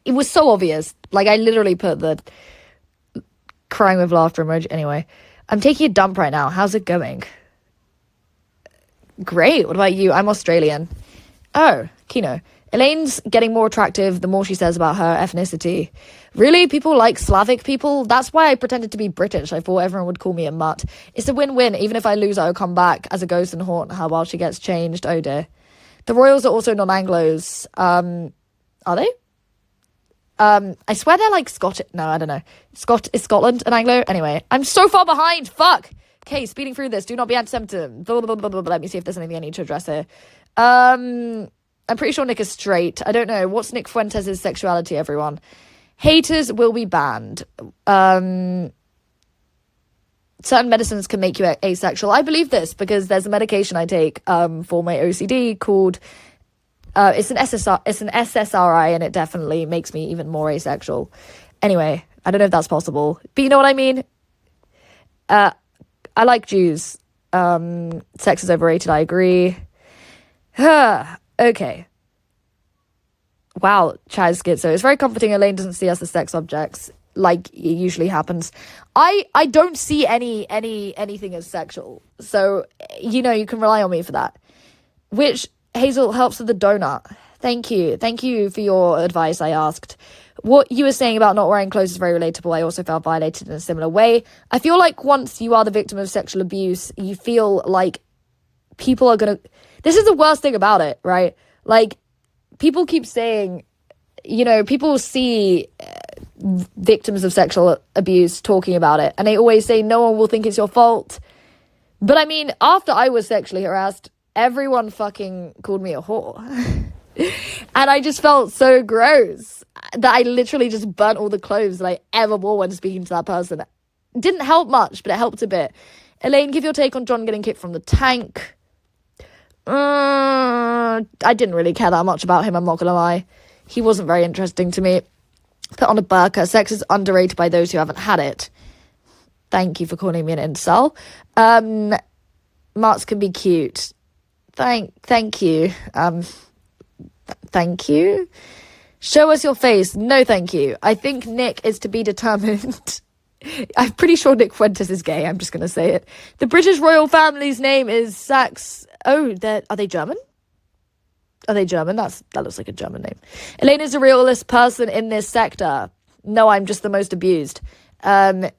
It was so obvious. Like, I literally put the crying with laughter emoji. Anyway, I'm taking a dump right now. How's it going? Great. What about you? I'm Australian. Oh, Kino. Elaine's getting more attractive the more she says about her ethnicity. Really? People like Slavic people? That's why I pretended to be British. I thought everyone would call me a mutt. It's a win-win. Even if I lose, I'll come back as a ghost and haunt her while she gets changed. Oh dear. The royals are also non-Anglos. Are they? I swear they're like Scottish. No, I don't know. Is Scotland an Anglo? Anyway, I'm so far behind. Fuck. Okay, speeding through this. Do not be anti-Semitic. Let me see if there's anything I need to address here. I'm pretty sure Nick is straight. I don't know. What's Nick Fuentes' sexuality, everyone? Haters will be banned. Certain medicines can make you asexual. I believe this because there's a medication I take for my OCD called it's an SSRI, and it definitely makes me even more asexual. Anyway, I don't know if that's possible, but you know what I mean. I like Jews. Sex is overrated. I agree. Okay. Wow, Chaz Schizo. It's very comforting Elaine doesn't see us as sex objects like it usually happens. I don't see anything as sexual. So, you know, you can rely on me for that. Which Hazel helps with the donut. Thank you. Thank you for your advice, I asked. What you were saying about not wearing clothes is very relatable. I also felt violated in a similar way. I feel like once you are the victim of sexual abuse, you feel like people are gonna... This is the worst thing about it, right? Like, people keep saying, you know, people see victims of sexual abuse talking about it, and they always say no one will think it's your fault. But I mean, after I was sexually harassed, everyone fucking called me a whore. And I just felt so gross that I literally just burnt all the clothes that I ever wore when speaking to that person. It didn't help much, but it helped a bit. Elaine, give your take on John getting kicked from the tank. I didn't really care that much about him, I'm not gonna lie. He wasn't very interesting to me. Put on a burqa. Sex is underrated by those who haven't had it. Thank you for calling me an incel. Marks can be cute. Thank you. Thank you. Show us your face. No, thank you. I think Nick is to be determined. I'm pretty sure Nick Fuentes is gay. I'm just going to say it. The British royal family's name is Sax. Oh, are they German? Are they German? That looks like a German name. Elaine is the realest person in this sector. No, I'm just the most abused. That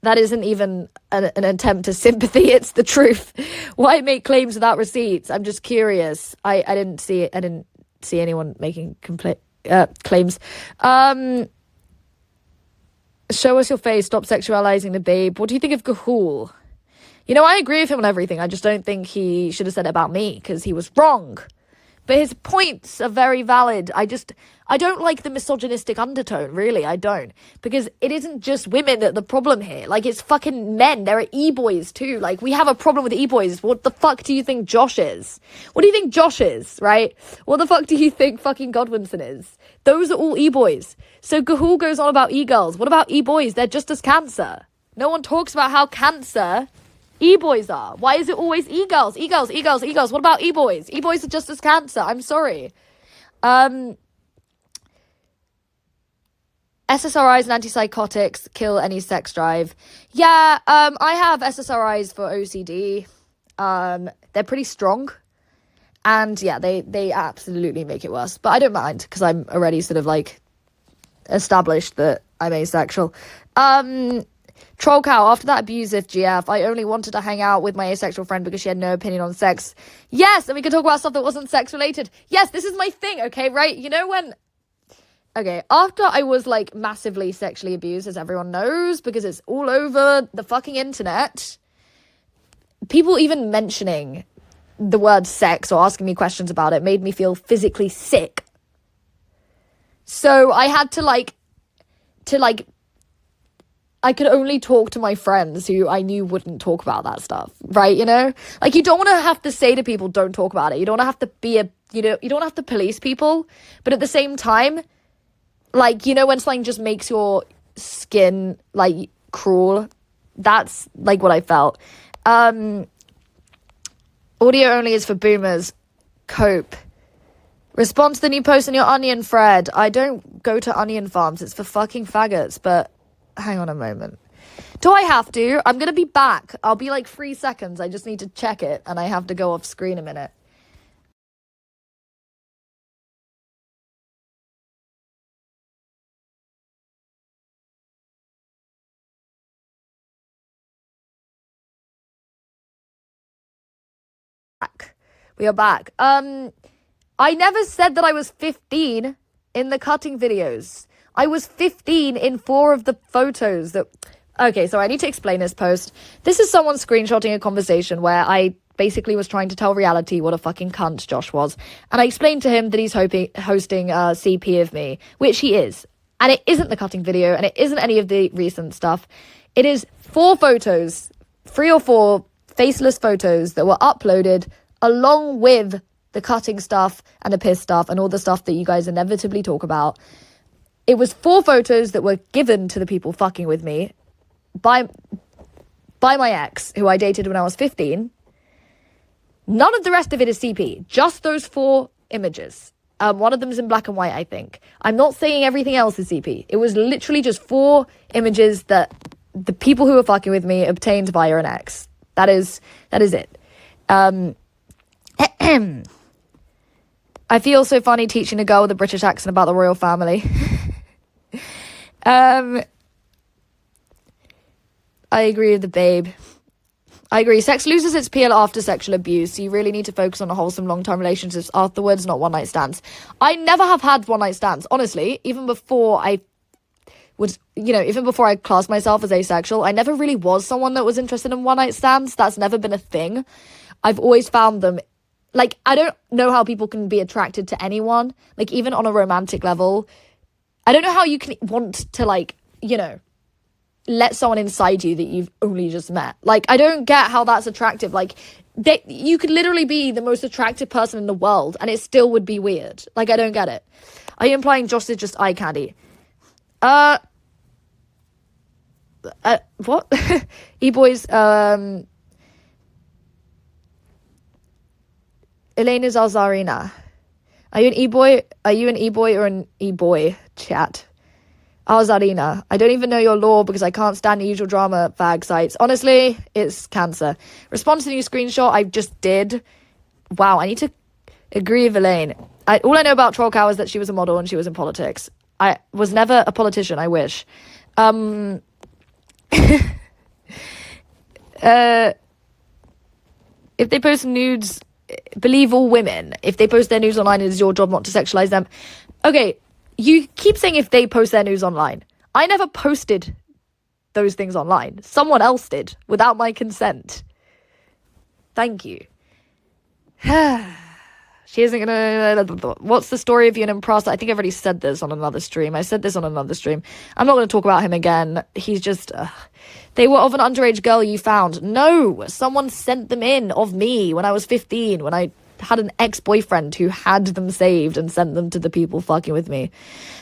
isn't even an attempt to sympathy. It's the truth. Why make claims without receipts? I'm just curious. I didn't see it. I didn't see anyone making claims. Show us your face. Stop sexualizing the babe. What do you think of Gahul? You know, I agree with him on everything. I just don't think he should have said it about me because he was wrong. But his points are very valid. I don't like the misogynistic undertone, really, I don't. Because it isn't just women that the problem here. Like, it's fucking men. There are e-boys, too. Like, we have a problem with e-boys. What the fuck do you think Josh is? What do you think Josh is, right? What the fuck do you think fucking Godwinson is? Those are all e-boys. So Gahul goes on about e-girls. What about e-boys? They're just as cancer. No one talks about how cancer... e-boys are. Why is it always e-girls? E-girls, e-girls, e-girls. What about e-boys? E-boys are just as cancer. I'm sorry. SSRIs and antipsychotics kill any sex drive. Yeah, I have SSRIs for OCD. They're pretty strong. And yeah, they absolutely make it worse. But I don't mind because I'm already sort of like established that I'm asexual. Troll Cow, after that abusive GF, I only wanted to hang out with my asexual friend because she had no opinion on sex. Yes, and we could talk about stuff that wasn't sex-related. Yes, this is my thing, okay, right? You know when... Okay, after I was, like, massively sexually abused, as everyone knows, because it's all over the fucking internet, people even mentioning the word sex or asking me questions about it made me feel physically sick. So I had to I could only talk to my friends who I knew wouldn't talk about that stuff, right? You know, like, you don't want to have to say to people, don't talk about it. You don't have to be you don't have to police people, but at the same time, like, you know, when something just makes your skin like cruel, that's like what I felt. Audio only is for boomers. Cope. Respond to the new post on your Onion thread. I don't go to Onion farms. It's for fucking faggots, but hang on a moment. Do I have to? I'm going to be back. I'll be like 3 seconds. I just need to check it, and I have to go off screen a minute. We are back. I never said that I was 15 in the cutting videos. I was 15 in 4 of the photos that... Okay, so I need to explain this post. This is someone screenshotting a conversation where I basically was trying to tell reality what a fucking cunt Josh was. And I explained to him that he's hosting CP of me, which he is. And it isn't the cutting video, and it isn't any of the recent stuff. It is 4 photos, 3 or 4 faceless photos that were uploaded along with the cutting stuff and the piss stuff and all the stuff that you guys inevitably talk about. It was 4 photos that were given to the people fucking with me by my ex, who I dated when I was 15. None of the rest of it is CP. Just those 4 images. One of them is in black and white, I think. I'm not saying everything else is CP. It was literally just 4 images that the people who were fucking with me obtained via an ex. That is it. I feel so funny teaching a girl with a British accent about the royal family. I agree with the babe. I agree. Sex loses its appeal after sexual abuse. So you really need to focus on a wholesome long-term relationships afterwards, not one-night stands. I never have had one-night stands. Honestly, even before I classed myself as asexual, I never really was someone that was interested in one-night stands. That's never been a thing. I've always found them... Like, I don't know how people can be attracted to anyone. Like, even on a romantic level. I don't know how you can want to, like, you know... let someone inside you that you've only just met. Like, I don't get how that's attractive. Like, you could literally be the most attractive person in the world and it still would be weird. Like, I don't get it. Are you implying Josh is just eye candy? What? E-boys, Elaine is Alzarina. Are you an e-boy? Are you an e-boy or an e-boy? Chat. Alzarina. I don't even know your lore because I can't stand the usual drama fag sites. Honestly, it's cancer. Respond to the new screenshot I just did. Wow, I need to agree with Elaine. All I know about Troll Cow is that she was a model and she was in politics. I was never a politician, I wish. If they post nudes, believe all women. If they post their nudes online, it is your job not to sexualize them. Okay, you keep saying if they post their news online. I never posted those things online. Someone else did, without my consent. Thank you. She isn't gonna... What's the story of you and Imprasa? I think I've already said this on another stream. I said this on another stream. I'm not going to talk about him again. He's just... They were of an underage girl you found. No! Someone sent them in of me when I was 15, when I had an ex-boyfriend who had them saved and sent them to the people fucking with me.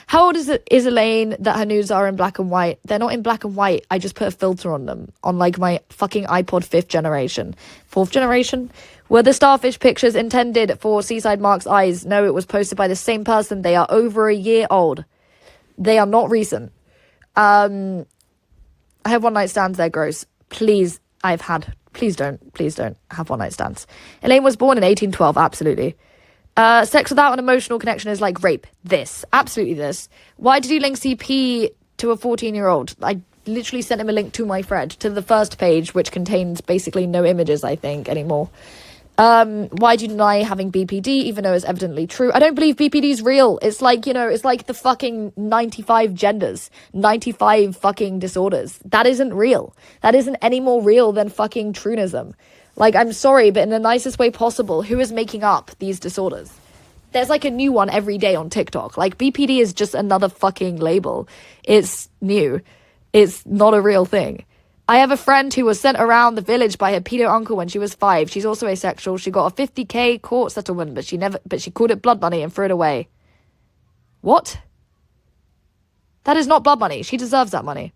How old is Elaine that her nudes are in black and white? They're not in black and white. I just put a filter on them. On, like, my fucking iPod 5th generation. 4th generation? Were the starfish pictures intended for Seaside Mark's eyes? No, it was posted by the same person. They are over a year old. They are not recent. I have one-night stands. They're gross. Please, Please don't have one-night stands. Elaine was born in 1812, absolutely. Sex without an emotional connection is like rape. Absolutely this. Why did you link CP to a 14-year-old? I literally sent him a link to my thread, to the first page, which contains basically no images, I think, anymore. Why do you deny having BPD, even though it's evidently true? I don't believe BPD is real. It's like, it's like the fucking 95 genders, 95 fucking disorders. That isn't real. That isn't any more real than fucking trunism. Like, I'm sorry, but in the nicest way possible, who is making up these disorders? There's like a new one every day on TikTok. Like, BPD is just another fucking label. It's new. It's not a real thing. I have a friend who was sent around the village by her pedo uncle when she was 5. She's also asexual. She got a 50k court settlement, but she called it blood money and threw it away. What? That is not blood money. She deserves that money.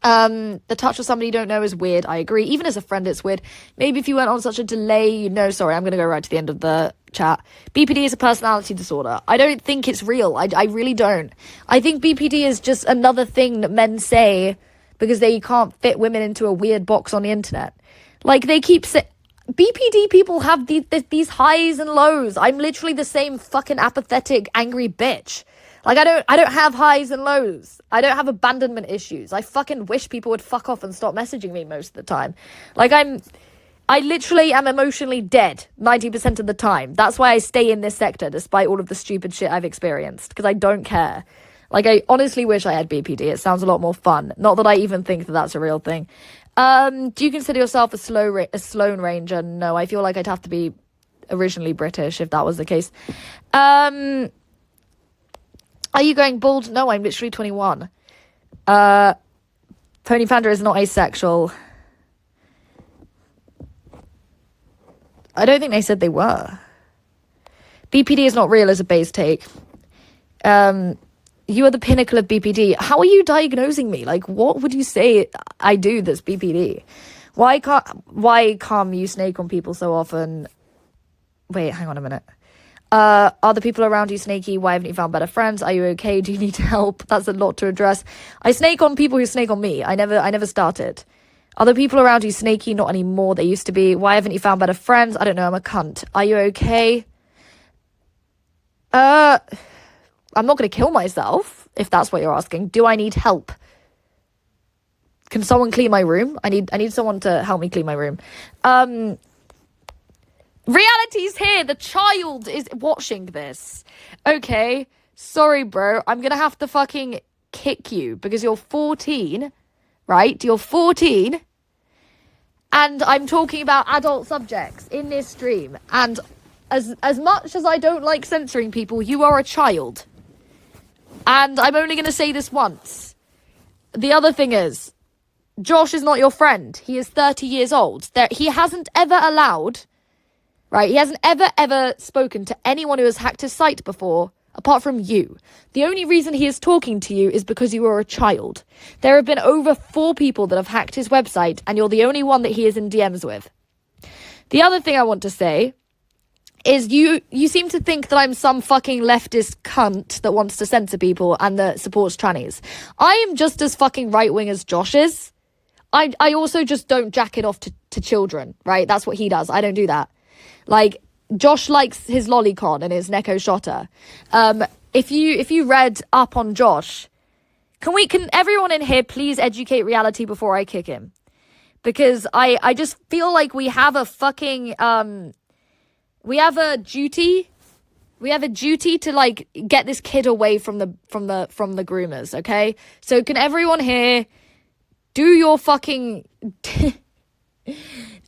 The touch of somebody you don't know is weird. I agree. Even as a friend, it's weird. Maybe if you went on such a delay, sorry, I'm going to go right to the end of the chat. BPD is a personality disorder. I don't think it's real. I really don't. I think BPD is just another thing that men say because they can't fit women into a weird box on the internet. Like, they keep saying, BPD people have these highs and lows. I'm literally the same fucking apathetic, angry bitch. Like, I don't have highs and lows. I don't have abandonment issues. I fucking wish people would fuck off and stop messaging me most of the time. Like, I literally am emotionally dead 90% of the time. That's why I stay in this sector, despite all of the stupid shit I've experienced, because I don't care. Like, I honestly wish I had BPD. It sounds a lot more fun. Not that I even think that that's a real thing. Do you consider yourself a Sloane Ranger? No, I feel like I'd have to be originally British if that was the case. Are you going bald? No, I'm literally 21. Pony Panda is not asexual. I don't think they said they were. BPD is not real as a base take. You are the pinnacle of BPD. How are you diagnosing me? Like, what would you say I do that's BPD? Why can't you snake on people so often? Wait, hang on a minute. Are the people around you snaky? Why haven't you found better friends? Are you okay? Do you need help? That's a lot to address. I snake on people who snake on me. I never started. Are the people around you snaky? Not anymore. They used to be. Why haven't you found better friends? I don't know. I'm a cunt. Are you okay? I'm not going to kill myself, if that's what you're asking. Do I need help? Can someone clean my room? I need someone to help me clean my room. Reality's here. The child is watching this. Okay. Sorry, bro. I'm going to have to fucking kick you because you're 14, right? You're 14. And I'm talking about adult subjects in this stream. And as much as I don't like censoring people, you are a child. And I'm only going to say this once. The other thing is, Josh is not your friend. He is 30 years old. He hasn't ever allowed, right? He hasn't ever spoken to anyone who has hacked his site before, apart from you. The only reason he is talking to you is because you are a child. There have been over 4 people that have hacked his website, and you're the only one that he is in DMs with. The other thing I want to say is you seem to think that I'm some fucking leftist cunt that wants to censor people and that supports trannies. I am just as fucking right-wing as Josh is. I also just don't jack it off to children, right? That's what he does. I don't do that. Like, Josh likes his lolicon and his Neko Shotta. If you read up on Josh, can everyone in here please educate reality before I kick him? Because I just feel like we have a fucking, we have a duty to like get this kid away from the groomers, okay? So can everyone here do your fucking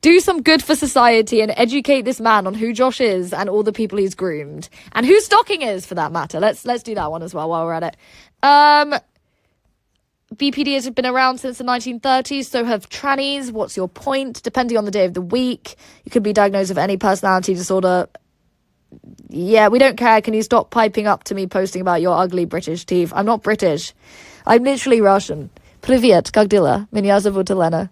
do some good for society and educate this man on who Josh is and all the people he's groomed and who stalking is, for that matter. Let's do that one as well while we're at it. BPD has been around since the 1930s, so have trannies. What's your point? Depending on the day of the week, you could be diagnosed with any personality disorder. Yeah, we don't care. Can you stop piping up to me posting about your ugly British teeth? I'm not British. I'm literally Russian. Privyet, как дела? Меня зовут Elena.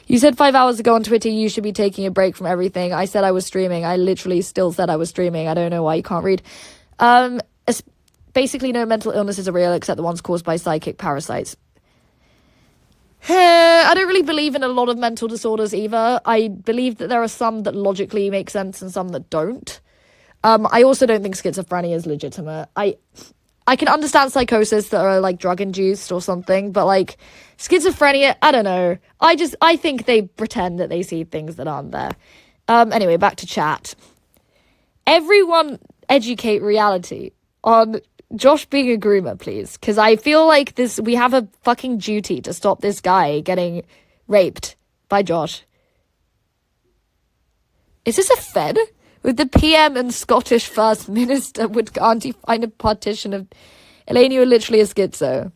You said 5 hours ago on Twitter you should be taking a break from everything. I said I was streaming. I literally still said I was streaming. I don't know why you can't read. Basically, no mental illnesses are real except the ones caused by psychic parasites. I don't really believe in a lot of mental disorders either. I believe that there are some that logically make sense and some that don't. I also don't think schizophrenia is legitimate. I can understand psychosis that are like drug induced or something, but like schizophrenia, I don't know. I think they pretend that they see things that aren't there. Anyway, back to chat. Everyone educate reality on Josh being a groomer, please. Because I feel like we have a fucking duty to stop this guy getting raped by Josh. Is this a Fed? With the PM and Scottish First Minister, would Auntie find a partition of... Elaine, you are literally a schizo.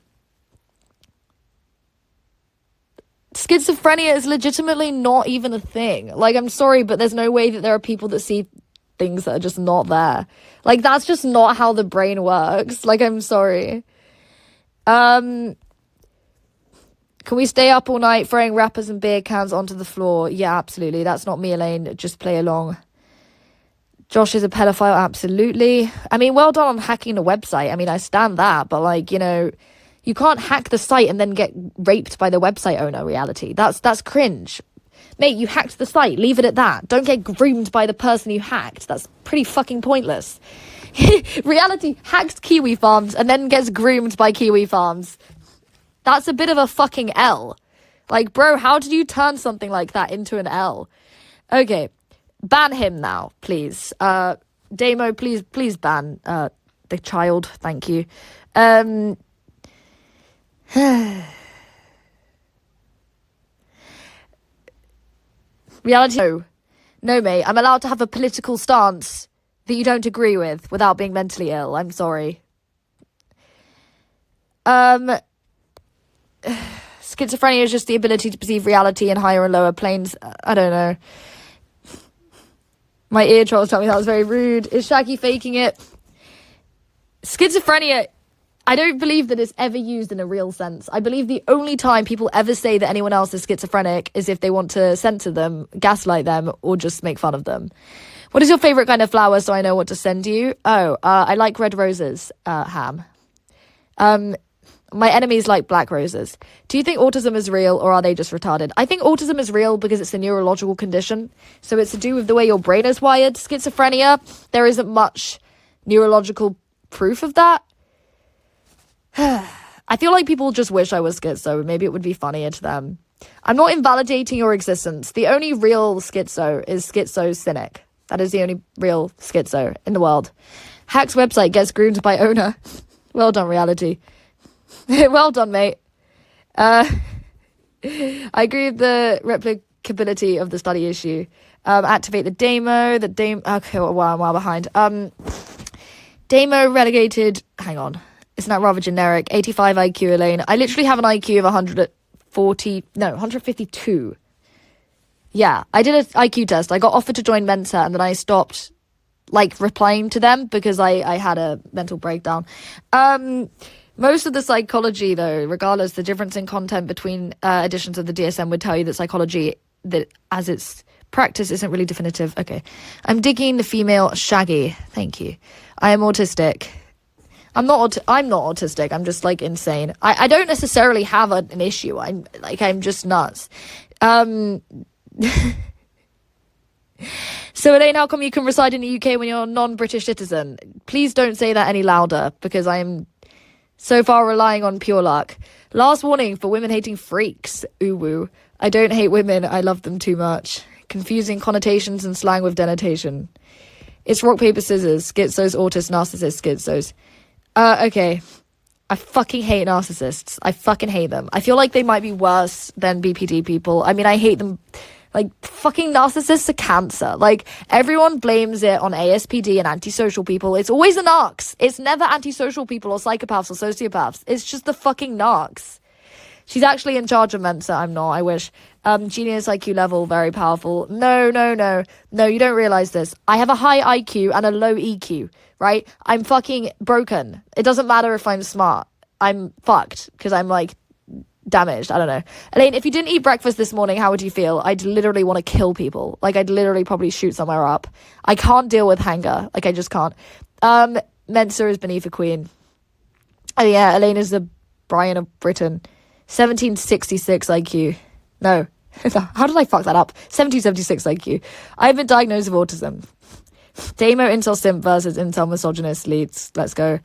Schizophrenia is legitimately not even a thing. Like, I'm sorry, but there's no way that there are people that see things that are just not there. Like, that's just not how the brain works. Like, I'm sorry. Can we stay up all night throwing wrappers and beer cans onto the floor? Yeah, absolutely. That's not me, Elaine. Just play along. Josh is a pedophile, absolutely. I mean, well done on hacking the website. I mean, I stand that, but like, you know, you can't hack the site and then get raped by the website owner, reality. That's cringe. Mate, you hacked the site. Leave it at that. Don't get groomed by the person you hacked. That's pretty fucking pointless. Reality hacks Kiwi Farms and then gets groomed by Kiwi Farms. That's a bit of a fucking L. Like, bro, how did you turn something like that into an L? Okay. Ban him now, please. Damo, please ban the child. Thank you. Reality, no, mate. I'm allowed to have a political stance that you don't agree with without being mentally ill. I'm sorry. Schizophrenia is just the ability to perceive reality in higher and lower planes. I don't know. My ear trolls tell me that was very rude. Is Shaggy faking it? Schizophrenia, I don't believe that it's ever used in a real sense. I believe the only time people ever say that anyone else is schizophrenic is if they want to censor them, gaslight them, or just make fun of them. What is your favourite kind of flower so I know what to send you? I like red roses, Ham. My enemies like black roses. Do you think autism is real or are they just retarded? I think autism is real because it's a neurological condition. So it's to do with the way your brain is wired. Schizophrenia, there isn't much neurological proof of that. I feel like people just wish I was schizo. Maybe it would be funnier to them. I'm not invalidating your existence. The only real schizo is schizo cynic. That is the only real schizo in the world. Hack's website gets groomed by owner. Well done, reality. Well done, mate. I agree with the replicability of the study issue. Activate the Damo. Okay, well, I'm well behind. Damo relegated. Hang on. Isn't that rather generic? 85 IQ, Elaine. I literally have an IQ of 152. Yeah, I did an IQ test. I got offered to join Mensa and then I stopped, like, replying to them because I had a mental breakdown. Most of the psychology, though, regardless, the difference in content between editions of the DSM would tell you that psychology, that as its practice, isn't really definitive. Okay. I'm digging the female Shaggy. Thank you. I am autistic. I'm not autistic. I'm just, like, insane. I don't necessarily have an issue. I'm just nuts. So, Elaine, how come you can reside in the UK when you're a non-British citizen? Please don't say that any louder, because I am so far relying on pure luck. Last warning for women-hating freaks. Ooh woo. I don't hate women. I love them too much. Confusing connotations and slang with denotation. It's rock, paper, scissors. Schizos, autists, narcissists, schizos. Okay. I fucking hate narcissists. I fucking hate them. I feel like they might be worse than BPD people. I mean, I hate them. Like, fucking narcissists are cancer. Like, everyone blames it on ASPD and antisocial people. It's always the narcs. It's never antisocial people or psychopaths or sociopaths. It's just the fucking narcs. She's actually in charge of Mensa. I'm not. I wish. Genius IQ level, very powerful. No, you don't realize this. I have a high IQ and a low EQ, right? I'm fucking broken. It doesn't matter if I'm smart. I'm fucked because I'm, like, damaged. I don't know. Elaine, if you didn't eat breakfast this morning, how would you feel? I'd literally want to kill people. Like, I'd literally probably shoot somewhere up. I can't deal with hunger. Like, I just can't. Mensa is beneath a queen. Oh, yeah, Elaine is the Brian of Britain. 1766 IQ. No. How did I fuck that up? 1776 IQ. I've been diagnosed with autism. Damo Intel Simp versus Intel Misogynist leads. Let's go.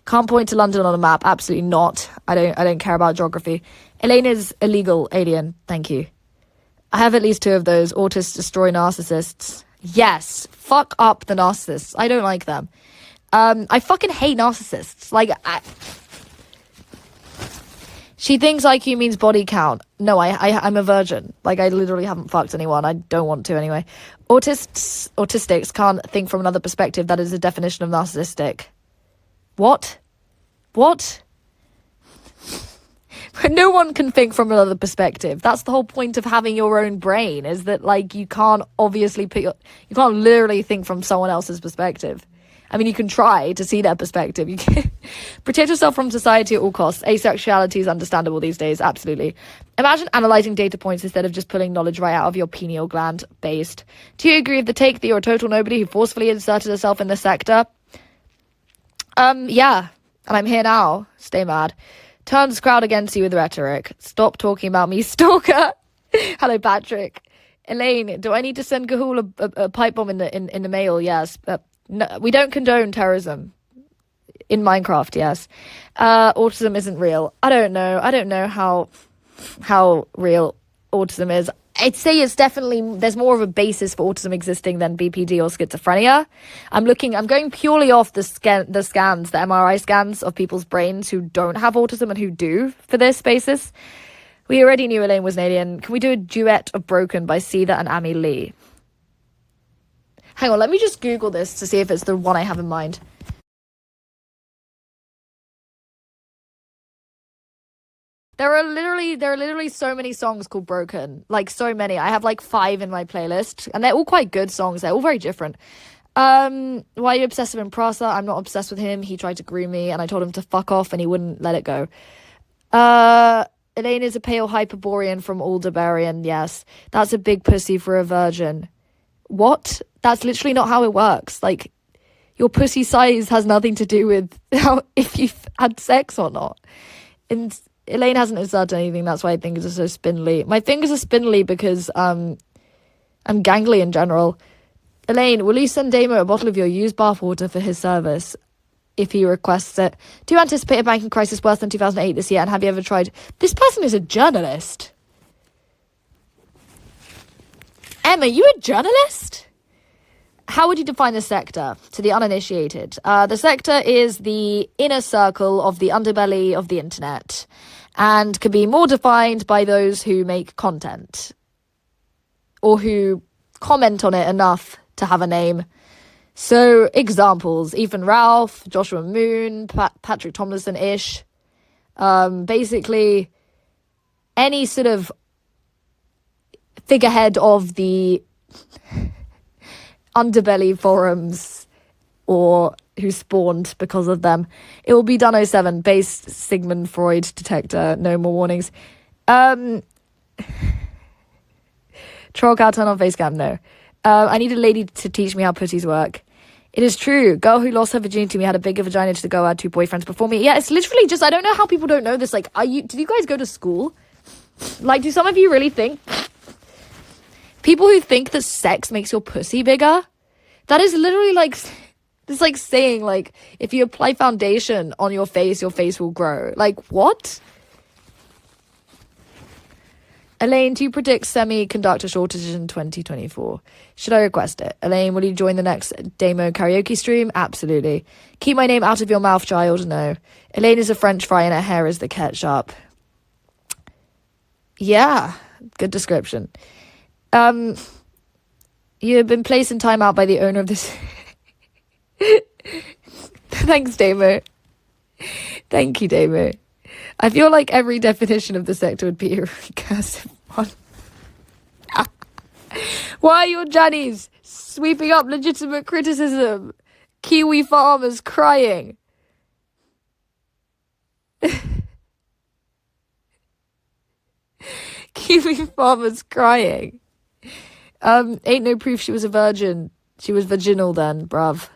Can't point to London on a map. Absolutely not. I don't care about geography. Elaine is illegal alien. Thank you. I have at least 2 of those. Autists destroy narcissists. Yes. Fuck up the narcissists. I don't like them. I fucking hate narcissists. Like, she thinks IQ means body count. No, I'm a virgin. Like, I literally haven't fucked anyone. I don't want to anyway. Autistics can't think from another perspective. That is the definition of narcissistic. What? No one can think from another perspective. That's the whole point of having your own brain, is that, like, you can't obviously you can't literally think from someone else's perspective. I mean, you can try to see their perspective. You can protect yourself from society at all costs. Asexuality is understandable these days, absolutely. Imagine analysing data points instead of just pulling knowledge right out of your pineal gland based. Do you agree with the take that you're a total nobody who forcefully inserted herself in the sector? Yeah. And I'm here now. Stay mad. Turns crowd against you with rhetoric. Stop talking about me, stalker. Hello, Patrick. Elaine, do I need to send Gahul a pipe bomb in the mail? Yes. No, we don't condone terrorism in Minecraft. Yes. Autism isn't real. I don't know how real autism is. I'd say it's definitely, there's more of a basis for autism existing than BPD or schizophrenia. I'm going purely off the scans, the MRI scans of people's brains who don't have autism and who do for this basis. We already knew Elaine was an alien. Can we do a duet of Broken by Seether and Amy Lee? Hang on, let me just Google this to see if it's the one I have in mind. There are literally so many songs called Broken. Like, so many. I have like 5 in my playlist. And they're all quite good songs. They're all very different. Why are you obsessed with Imprasa? I'm not obsessed with him. He tried to groom me and I told him to fuck off and he wouldn't let it go. Elaine is a pale Hyperborean from Aldebaran. Yes. That's a big pussy for a virgin. What? That's literally not how it works. Like, your pussy size has nothing to do with if you've had sex or not. And Elaine hasn't inserted anything, that's why I think it's so spindly. My fingers are spindly because I'm gangly in general. Elaine, will you send Damo a bottle of your used bathwater for his service if he requests it? Do you anticipate a banking crisis worse than 2008 this year? And have you ever tried... This person is a journalist. Emma, you a journalist? How would you define the sector to the uninitiated? The sector is the inner circle of the underbelly of the internet and can be more defined by those who make content or who comment on it enough to have a name. So, examples: Ethan Ralph, Joshua Moon, Patrick Tomlinson-ish. Basically, any sort of figurehead of the underbelly forums or who spawned because of them. It will be done 07 based Sigmund Freud detector. No more warnings. Troll cow turn on face cam. No. I need a lady to teach me how pussies work. It is true. Girl who lost her virginity to me had a bigger vagina to go. I had 2 boyfriends before me. Yeah, it's literally just, I don't know how people don't know this. Like, did you guys go to school? Like, do some of you really think people who think that sex makes your pussy bigger? That is literally like, it's like saying, like, if you apply foundation on your face will grow. Like, what? Elaine, do you predict semiconductor shortages in 2024? Should I request it? Elaine, will you join the next Damo karaoke stream? Absolutely. Keep my name out of your mouth, child. No. Elaine is a French fry and her hair is the ketchup. Yeah, good description. You have been placed in timeout by the owner of this. Thanks, Damo. Thank you, Damo. I feel like every definition of the sector would be a recursive one. Why are your Johnnies sweeping up legitimate criticism? Kiwi farmers crying. Kiwi farmers crying. Ain't no proof she was a virgin. She was vaginal then, bruv.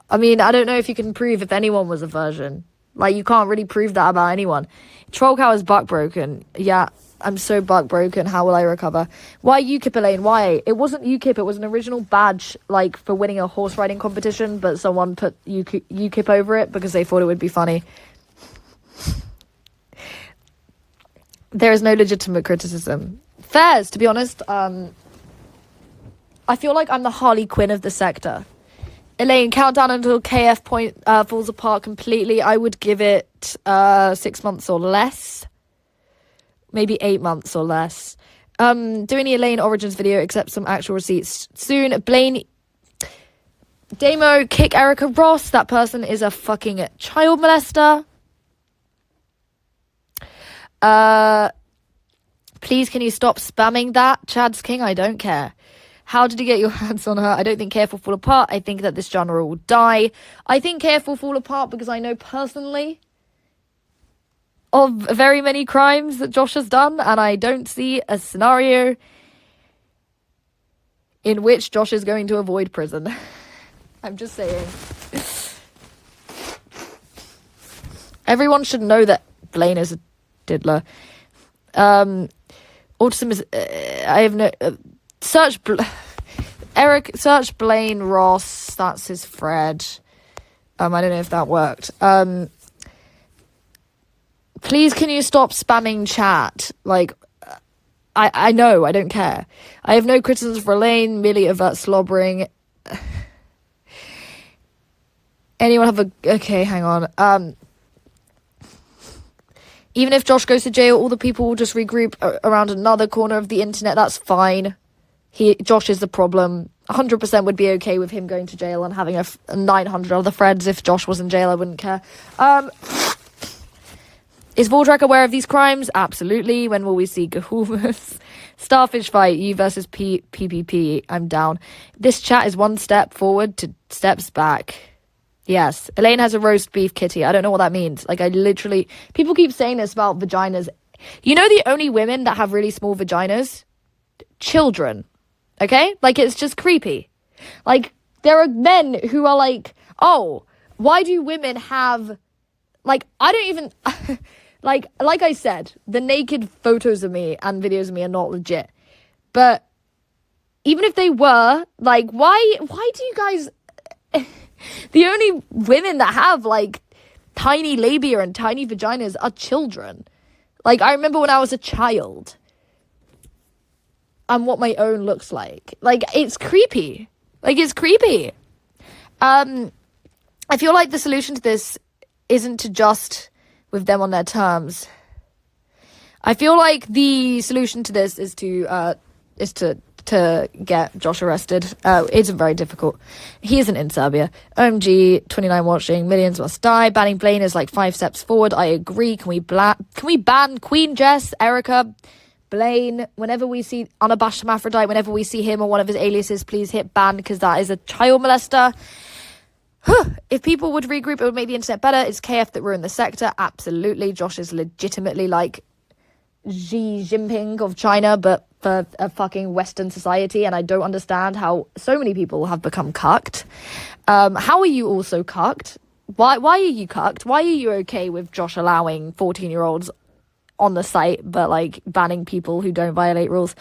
I mean, I don't know if you can prove if anyone was a virgin. Like, you can't really prove that about anyone. Troll cow is buck broken. Yeah, I'm so buck broken. How will I recover? Why UKIP, Elaine? Why? It wasn't UKIP. It was an original badge, like, for winning a horse riding competition, but someone put UKIP over it because they thought it would be funny. There is no legitimate criticism. Fairs, to be honest. I feel like I'm the Harley Quinn of the sector. Elaine, countdown until KF falls apart completely. I would give it 6 months or less. Maybe 8 months or less. Doing the Elaine Origins video, accept some actual receipts soon. Blaine, Damo, kick Erica Ross. That person is a fucking child molester. Please, can you stop spamming that? Chad's King, I don't care. How did you get your hands on her? I don't think KF will fall apart. I think that this genre will die. I think KF will fall apart because I know personally of very many crimes that Josh has done, and I don't see a scenario in which Josh is going to avoid prison. I'm just saying. Everyone should know that Blaine is a diddler. Autism is... I have no... search Blaine Ross. That's his Fred. I don't know if that worked. Please, can you stop spamming chat? Like, I know, I don't care. I have no criticism for Elaine, merely avert slobbering. Anyone have a... Okay, hang on. Even if Josh goes to jail, all the people will just regroup around another corner of the internet. That's fine. Josh is the problem. 100% would be okay with him going to jail and having 900 other friends. If Josh was in jail, I wouldn't care. Is Vordrak aware of these crimes? Absolutely. When will we see Gahumas? Starfish fight, you versus PPP. I'm down. This chat is one step forward, 2 steps back. Yes. Elaine has a roast beef kitty. I don't know what that means. Like, I literally... People keep saying this about vaginas. You know the only women that have really small vaginas? Children. Okay? Like, it's just creepy. Like, there are men who are like, oh, why do women have... Like, I don't even... like I said, the naked photos of me and videos of me are not legit. But even if they were, like, why do you guys... The only women that have, like, tiny labia and tiny vaginas are children. Like, I remember when I was a child and what my own looks like. Like, it's creepy. Like, it's creepy. I feel like the solution to this isn't to just with them on their terms. I feel like the solution to this is to get Josh arrested. It isn't very difficult. He isn't in Serbia. OMG, 29 watching, millions must die. Banning Blaine is like 5 steps forward. I agree. Can we ban Queen Jess, Erica, Blaine, whenever we see Unabashed Hermaphrodite, whenever we see him or one of his aliases, please hit ban, because that is a child molester. If people would regroup, it would make the internet better. It's KF that ruined the sector. Absolutely. Josh is legitimately like Xi Jinping of China, but for a fucking Western society, and I don't understand how so many people have become cucked. How are you also cucked? Why are you cucked? Why are you okay with Josh allowing 14-year-olds on the site, but like banning people who don't violate rules?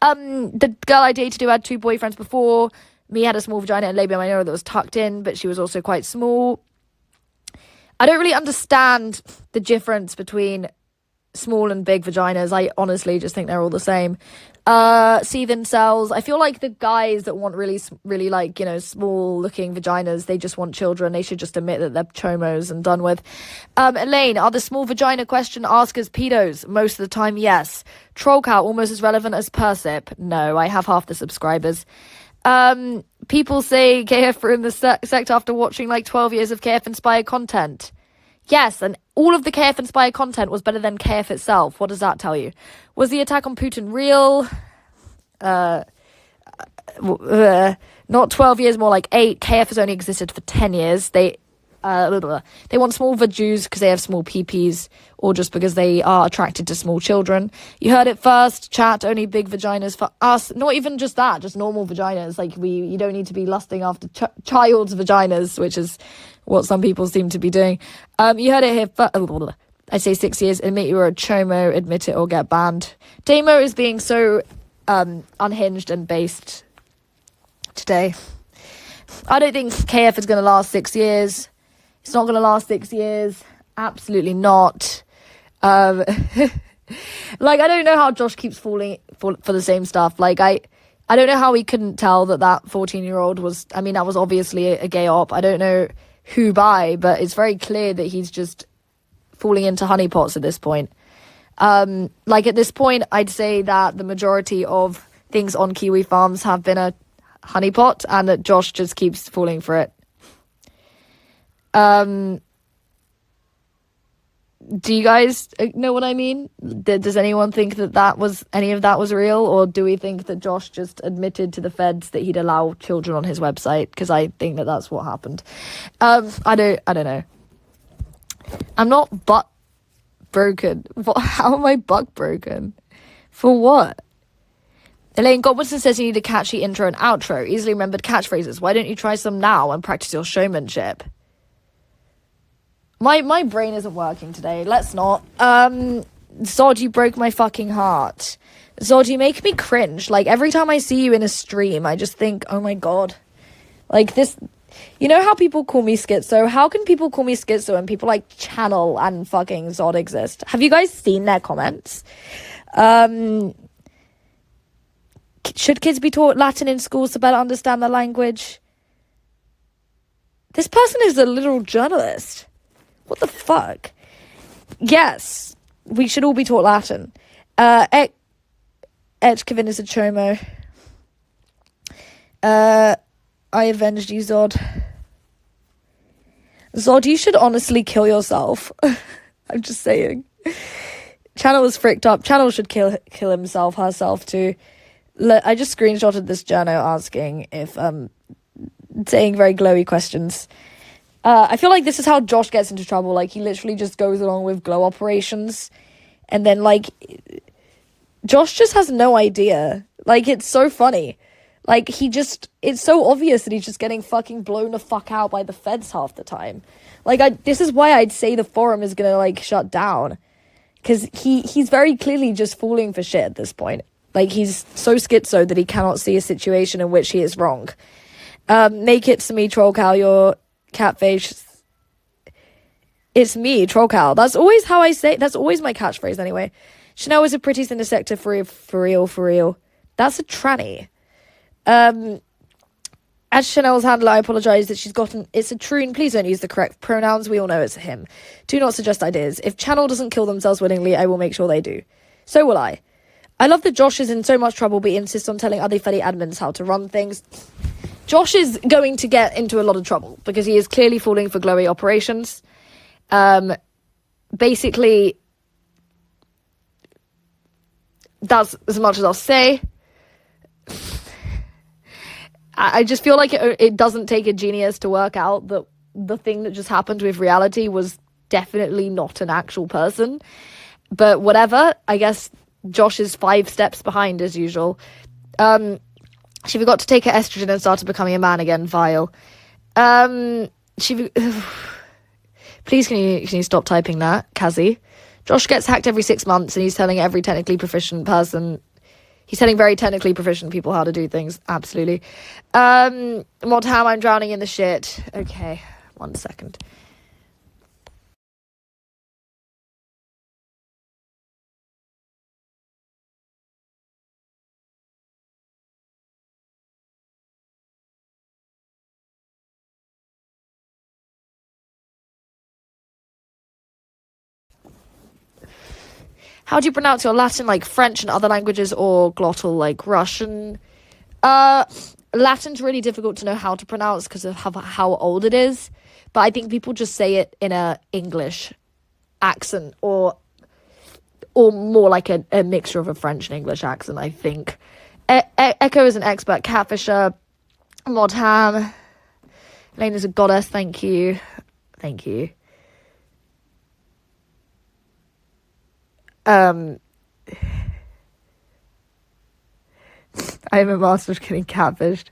The girl I dated who had 2 boyfriends before me had a small vagina and labia minora that was tucked in, but she was also quite small. I don't really understand the difference between small and big vaginas. I honestly just think they're all the same. Seethin cells. I feel like the guys that want really like, you know, small looking vaginas, they just want children. They should just admit that they're chomos and done with. Elaine, are the small vagina question askers pedos? Most of the time, yes. Trollcow, almost as relevant as Persip. No, I have half the subscribers. People say KF are in the sect after watching like 12 years of KF inspired content. Yes, and all of the KF inspired content was better than KF itself. What does that tell you? Was the attack on Putin real? Not 12 years, more like 8. KF has only existed for 10 years. They want small vajus because they have small PPs, or just because they are attracted to small children. You heard it first, chat. Only big vaginas for us. Not even just that, just normal vaginas. Like, you don't need to be lusting after child's vaginas, which is what some people seem to be doing. You heard it here first. I say 6 years. Admit you were a chomo. Admit it or get banned. Damo is being so unhinged and based today. I don't think KF is going to last 6 years. It's not going to last 6 years. Absolutely not. Like, I don't know how Josh keeps falling for the same stuff. Like, I don't know how he couldn't tell that 14-year-old was, I mean, that was obviously a gay op. I don't know who by, but it's very clear that he's just falling into honeypots at this point. Like, at this point, I'd say that the majority of things on Kiwi farms have been a honeypot, and that Josh just keeps falling for it. Do you guys know what I mean? Does anyone think that any of that was real, or do we think that Josh just admitted to the feds that he'd allow children on his website? Because I think that that's what happened. I don't know. I'm not butt broken. How am I butt broken? For what? Elaine Godwinson says you need a catchy intro and outro. Easily remembered catchphrases. Why don't you try some now and practice your showmanship? My brain isn't working today. Let's not. Zod, you broke my fucking heart. Zod, you make me cringe. Like, every time I see you in a stream, I just think, oh my god. Like, this... You know how people call me schizo? How can people call me schizo and people like Channel and fucking Zod exist? Have you guys seen their comments? Should kids be taught Latin in schools to better understand the language? This person is a literal journalist. What the fuck? Yes, we should all be taught Latin. Kevin is a chomo. I avenged you, Zod. Zod, you should honestly kill yourself. I'm just saying. Channel is fricked up. Channel should kill himself, herself too. I just screenshotted this journo asking if, saying very glowy questions. I feel like this is how Josh gets into trouble. Like, he literally just goes along with glow operations. And then, like, Josh just has no idea. Like, it's so funny. Like, it's so obvious that he's just getting fucking blown the fuck out by the feds half the time. Like, this is why I'd say the forum is gonna, like, shut down. Because he's very clearly just falling for shit at this point. Like, he's so schizo that he cannot see a situation in which he is wrong. Make it to me, Troll Cow, your catfish. It's me, Troll Cow. That's always how I say, that's always my catchphrase anyway. Chanel is a pretty in the sector for real. That's a tranny. As Chanel's handler, I apologise that she's gotten... It's a troon. Please don't use the correct pronouns. We all know it's a him. Do not suggest ideas. If Channel doesn't kill themselves willingly, I will make sure they do. So will I. I love that Josh is in so much trouble, but he insists on telling other Freddy admins how to run things. Josh is going to get into a lot of trouble because he is clearly falling for glowy operations. Basically, that's as much as I'll say. I just feel like it doesn't take a genius to work out that the thing that just happened with reality was definitely not an actual person. But whatever, I guess Josh is 5 steps behind as usual. She forgot to take her estrogen and started becoming a man again, vile. Please can you stop typing that, Kazi? Josh gets hacked every 6 months and he's telling every technically proficient person... He's telling very technically proficient people how to do things. Absolutely. Mod Ham, I'm drowning in the shit. Okay, 1 second. How do you pronounce your Latin, like French and other languages, or glottal, like Russian? Latin's really difficult to know how to pronounce because of how old it is. But I think people just say it in a English accent, or more like a mixture of a French and English accent, I think. Echo is an expert catfisher. Mod Ham. Elaine is a goddess, thank you. Thank you. I am a master of getting catfished.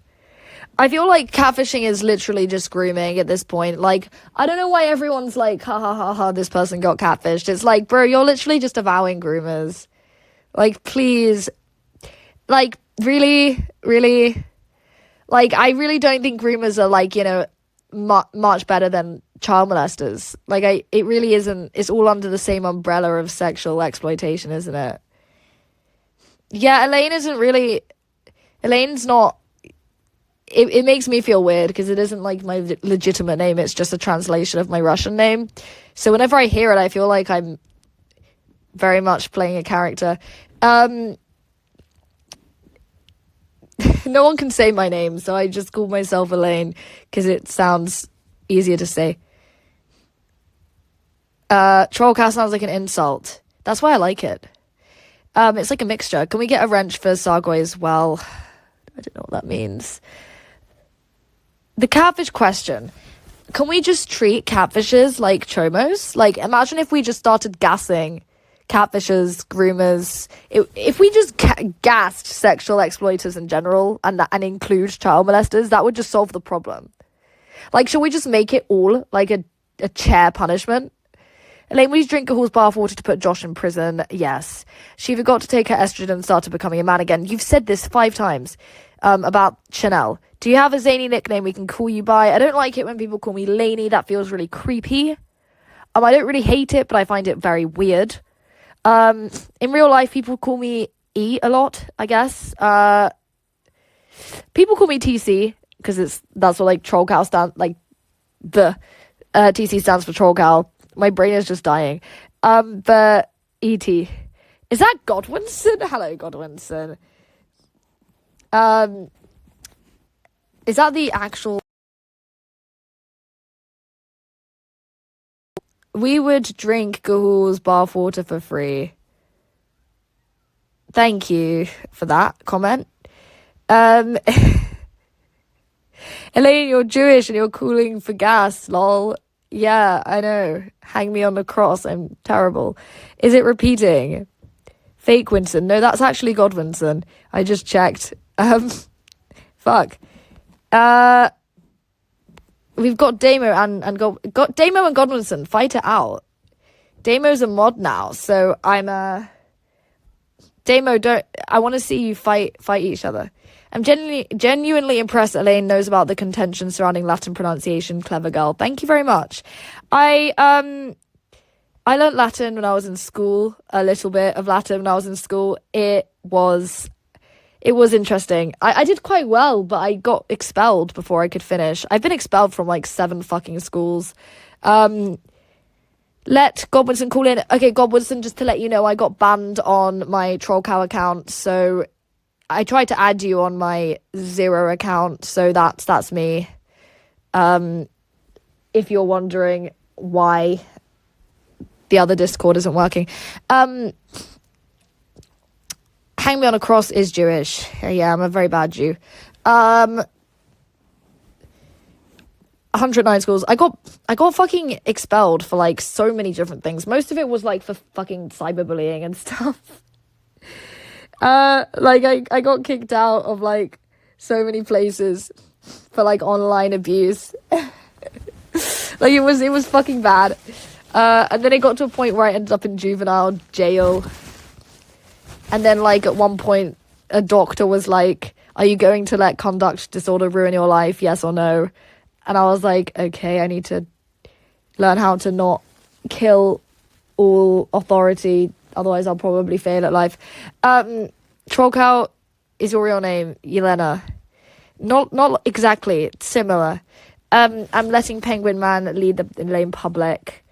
I feel like catfishing is literally just grooming at this point. Like, I don't know why everyone's like, ha ha ha ha, this person got catfished. It's like, bro, you're literally just avowing groomers. Like, please. Like, really? Like, I really don't think groomers are, like, you know, much better than child molesters. Like, it really isn't. It's all under the same umbrella of sexual exploitation, isn't it? Yeah, Elaine's not. It makes me feel weird because it isn't like my legitimate name. It's just a translation of my Russian name. So whenever I hear it, I feel like I'm very much playing a character. No one can say my name, so I just call myself Elaine because it sounds easier to say. Trollcast sounds like an insult. That's why I like it. It's like a mixture. Can we get a wrench for Sargoy as well? I don't know what that means. The catfish question. Can we just treat catfishes like chomos? Like, imagine if we just started gassing catfishes, groomers. If we just gassed sexual exploiters in general and include child molesters, that would just solve the problem. Like, should we just make it all like a chair punishment? Elaine, will you drink Gahul's bathwater to put Josh in prison? Yes. She forgot to take her estrogen and started becoming a man again. You've said this 5 times about Chanel. Do you have a zany nickname we can call you by? I don't like it when people call me Laney. That feels really creepy. I don't really hate it, but I find it very weird. In real life, people call me E a lot, I guess. People call me TC because that's what like troll cow stands, like the TC stands for troll cow. My brain is just dying. But E.T. Is that Godwinson? Hello, Godwinson. Is that the actual... We would drink Gahul's bathwater for free. Thank you for that comment. Elaine, you're Jewish and you're cooling for gas, lol. Yeah, I know. Hang me on the cross. I'm terrible. Is it repeating? Fake Winston. No, that's actually Godwinson. I just checked. Fuck. We've got Damo and Damo and Godwinson. Fight it out. Damo's a mod now, so I'm Damo, I want to see you fight each other. I'm genuinely impressed Elaine knows about the contention surrounding Latin pronunciation. Clever girl. Thank you very much. I learned Latin when I was in school, a little bit of Latin when I was in school. It was interesting. I did quite well, but I got expelled before I could finish. I've been expelled from like 7 fucking schools. Let Godwinson call in. Okay, Godwinson, just to let you know, I got banned on my Troll Cow account, so I tried to add you on my 0 account, so that's me. If you're wondering why the other Discord isn't working. Hang me on a cross is Jewish. Yeah, I'm a very bad Jew. 109 schools. I got fucking expelled for like so many different things. Most of it was like for fucking cyberbullying and stuff. Like I got kicked out of like so many places for like online abuse. Like it was fucking bad. And then it got to a point where I ended up in juvenile jail. And then like at one point a doctor was like, "Are you going to let conduct disorder ruin your life? Yes or no?" And I was like, okay, I need to learn how to not kill all authority, otherwise I'll probably fail at life. Trollcow is your real name, Yelena. Not exactly, it's similar. I'm letting Penguin Man lead the Elaine public.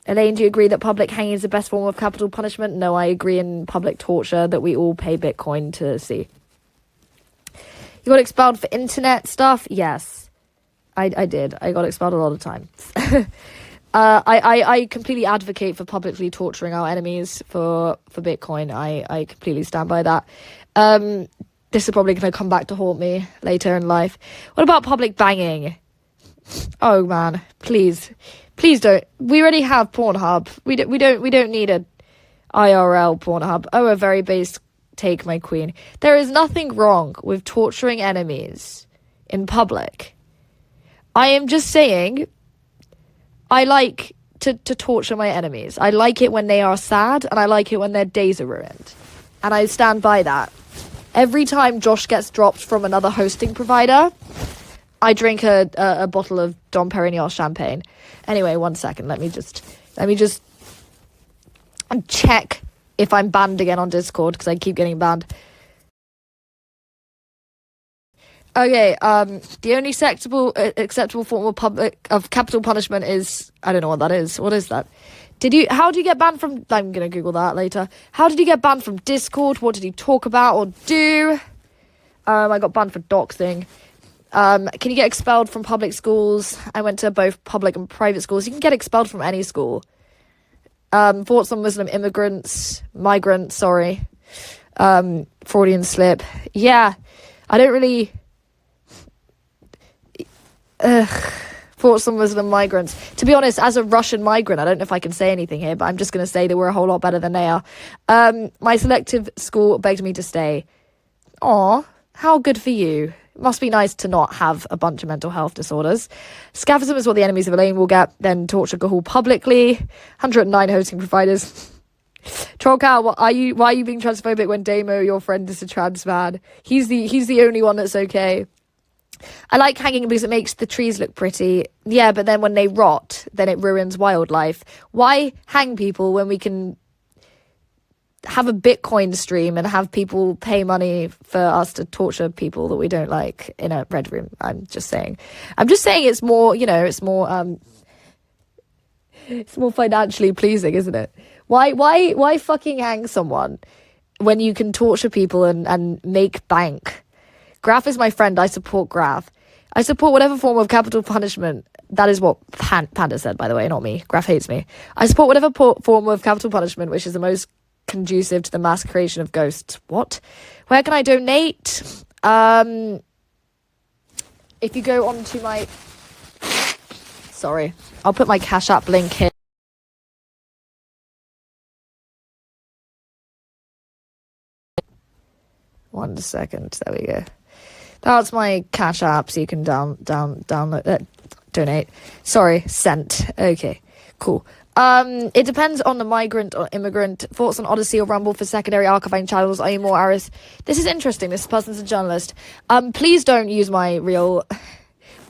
Elaine, do you agree that public hanging is the best form of capital punishment? No, I agree in public torture that we all pay Bitcoin to see. You got expelled for internet stuff? Yes. I did. I got expelled a lot of times. I completely advocate for publicly torturing our enemies for Bitcoin. I completely stand by that. This is probably going to come back to haunt me later in life. What about public banging? Oh man, please don't. We already have Pornhub. We don't need a IRL Pornhub. Oh, a very base take, my queen. There is nothing wrong with torturing enemies in public. I am just saying, I like to torture my enemies. I like it when they are sad, and I like it when their days are ruined. And I stand by that. Every time Josh gets dropped from another hosting provider, I drink a bottle of Dom Perignon champagne. Anyway, 1 second. Let me just check if I'm banned again on Discord, because I keep getting banned. Okay, the only acceptable form of capital punishment is, I don't know what that is. What is that? How do you get banned from, I'm gonna Google that later. How did you get banned from Discord? What did you talk about or do? I got banned for doxing. Can you get expelled from public schools? I went to both public and private schools. You can get expelled from any school. Thoughts on Muslim migrants, sorry. Freudian slip. Yeah, I don't really... Thoughts on Muslim migrants. To be honest, as a Russian migrant, I don't know if I can say anything here, but I'm just going to say that we're a whole lot better than they are. My selective school begged me to stay. Aw, how good for you. It must be nice to not have a bunch of mental health disorders. Scafism is what the enemies of Elaine will get, then torture Gahul publicly. 109 hosting providers. Troll Cow, why are you being transphobic when Damo, your friend, is a trans man? He's the only one that's okay. I like hanging because it makes the trees look pretty. Yeah, but then when they rot, then it ruins wildlife. Why hang people when we can have a Bitcoin stream and have people pay money for us to torture people that we don't like in a red room? I'm just saying it's more, it's more financially pleasing, isn't it? Why fucking hang someone when you can torture people and make bank? Graph is my friend. I support Graph. I support whatever form of capital punishment. That is what Panda said, by the way, not me. Graph hates me. I support whatever form of capital punishment which is the most conducive to the mass creation of ghosts. What? Where can I donate? If you go on to my... Sorry. I'll put my Cash App link here. One second. There we go. That's my Cash App, so you can download, donate. Sorry, sent. Okay, cool. It depends on the migrant or immigrant. Thoughts on Odyssey or Rumble for secondary archiving channels? Are you more Aris? This is interesting. This person's a journalist. Please don't use my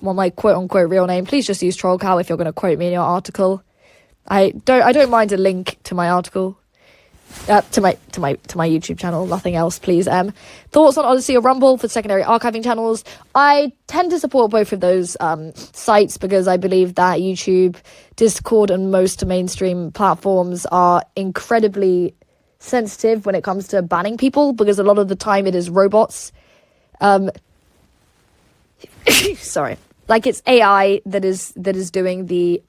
my quote-unquote real name. Please just use Troll Cow if you're going to quote me in your article. I don't mind a link to my article. To my YouTube channel, nothing else, please. Thoughts on Odyssey or Rumble for secondary archiving channels? I tend to support both of those sites because I believe that YouTube, Discord, and most mainstream platforms are incredibly sensitive when it comes to banning people, because a lot of the time it is robots. Sorry, like it's AI that is doing the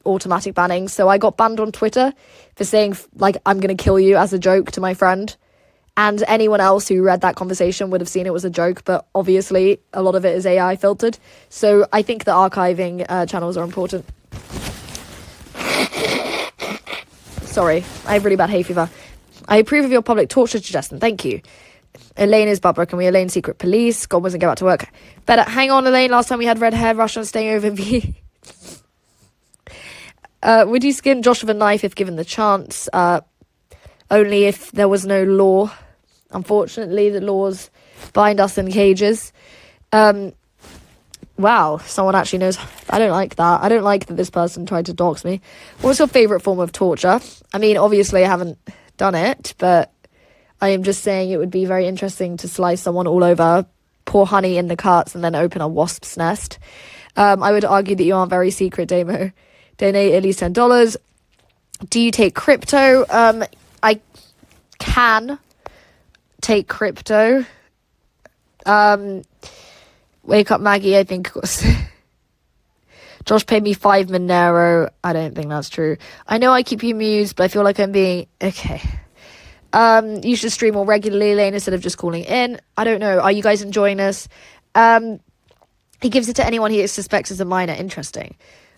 automatic banning. So I got banned on Twitter for saying, like, I'm gonna kill you as a joke to my friend, and anyone else who read that conversation would have seen it was a joke, but obviously a lot of it is AI filtered. So I think the archiving channels are important. Sorry, I have really bad hay fever. I approve of your public torture suggestion, thank you. Elaine is butt broken. We Elaine secret police. God wasn't go back to work. Better hang on, Elaine. Last time we had red hair, Russian staying over me. Would you skin Josh with a knife if given the chance? Only if there was no law. Unfortunately, the laws bind us in cages. Wow, someone actually knows. I don't like that. I don't like that this person tried to dox me. What's your favourite form of torture? I mean, obviously I haven't done it, but I am just saying it would be very interesting to slice someone all over, pour honey in the cuts, and then open a wasp's nest. I would argue that you aren't very secret, Damo. Donate at least $10. Do you take crypto? I can take crypto. Wake up, Maggie, I think it was. Josh paid me 5 Monero. I don't think that's true. I know I keep you amused, but I feel like I'm being... Okay. You should stream more regularly, Elaine, instead of just calling in. I don't know. Are you guys enjoying this? He gives it to anyone he suspects is a minor. Interesting.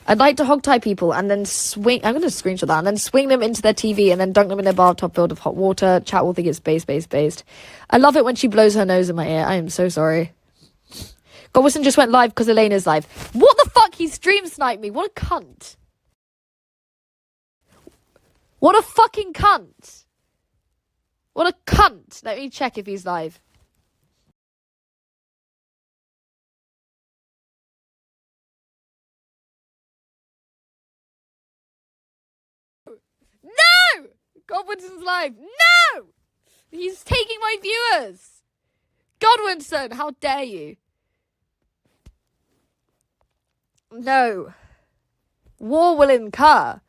I'd like to hog tie people and then swing... I'm going to screenshot that. And then swing them into their TV and then dunk them in their bathtub filled with hot water. Chat will think it's based. I love it when she blows her nose in my ear. I am so sorry. Godwinson just went live because Elaine is live. What the fuck? He stream sniped me. What a cunt. What a fucking cunt. What a cunt. Let me check if he's live. Godwinson's live. No! He's taking my viewers. Godwinson, how dare you? No. War will incur.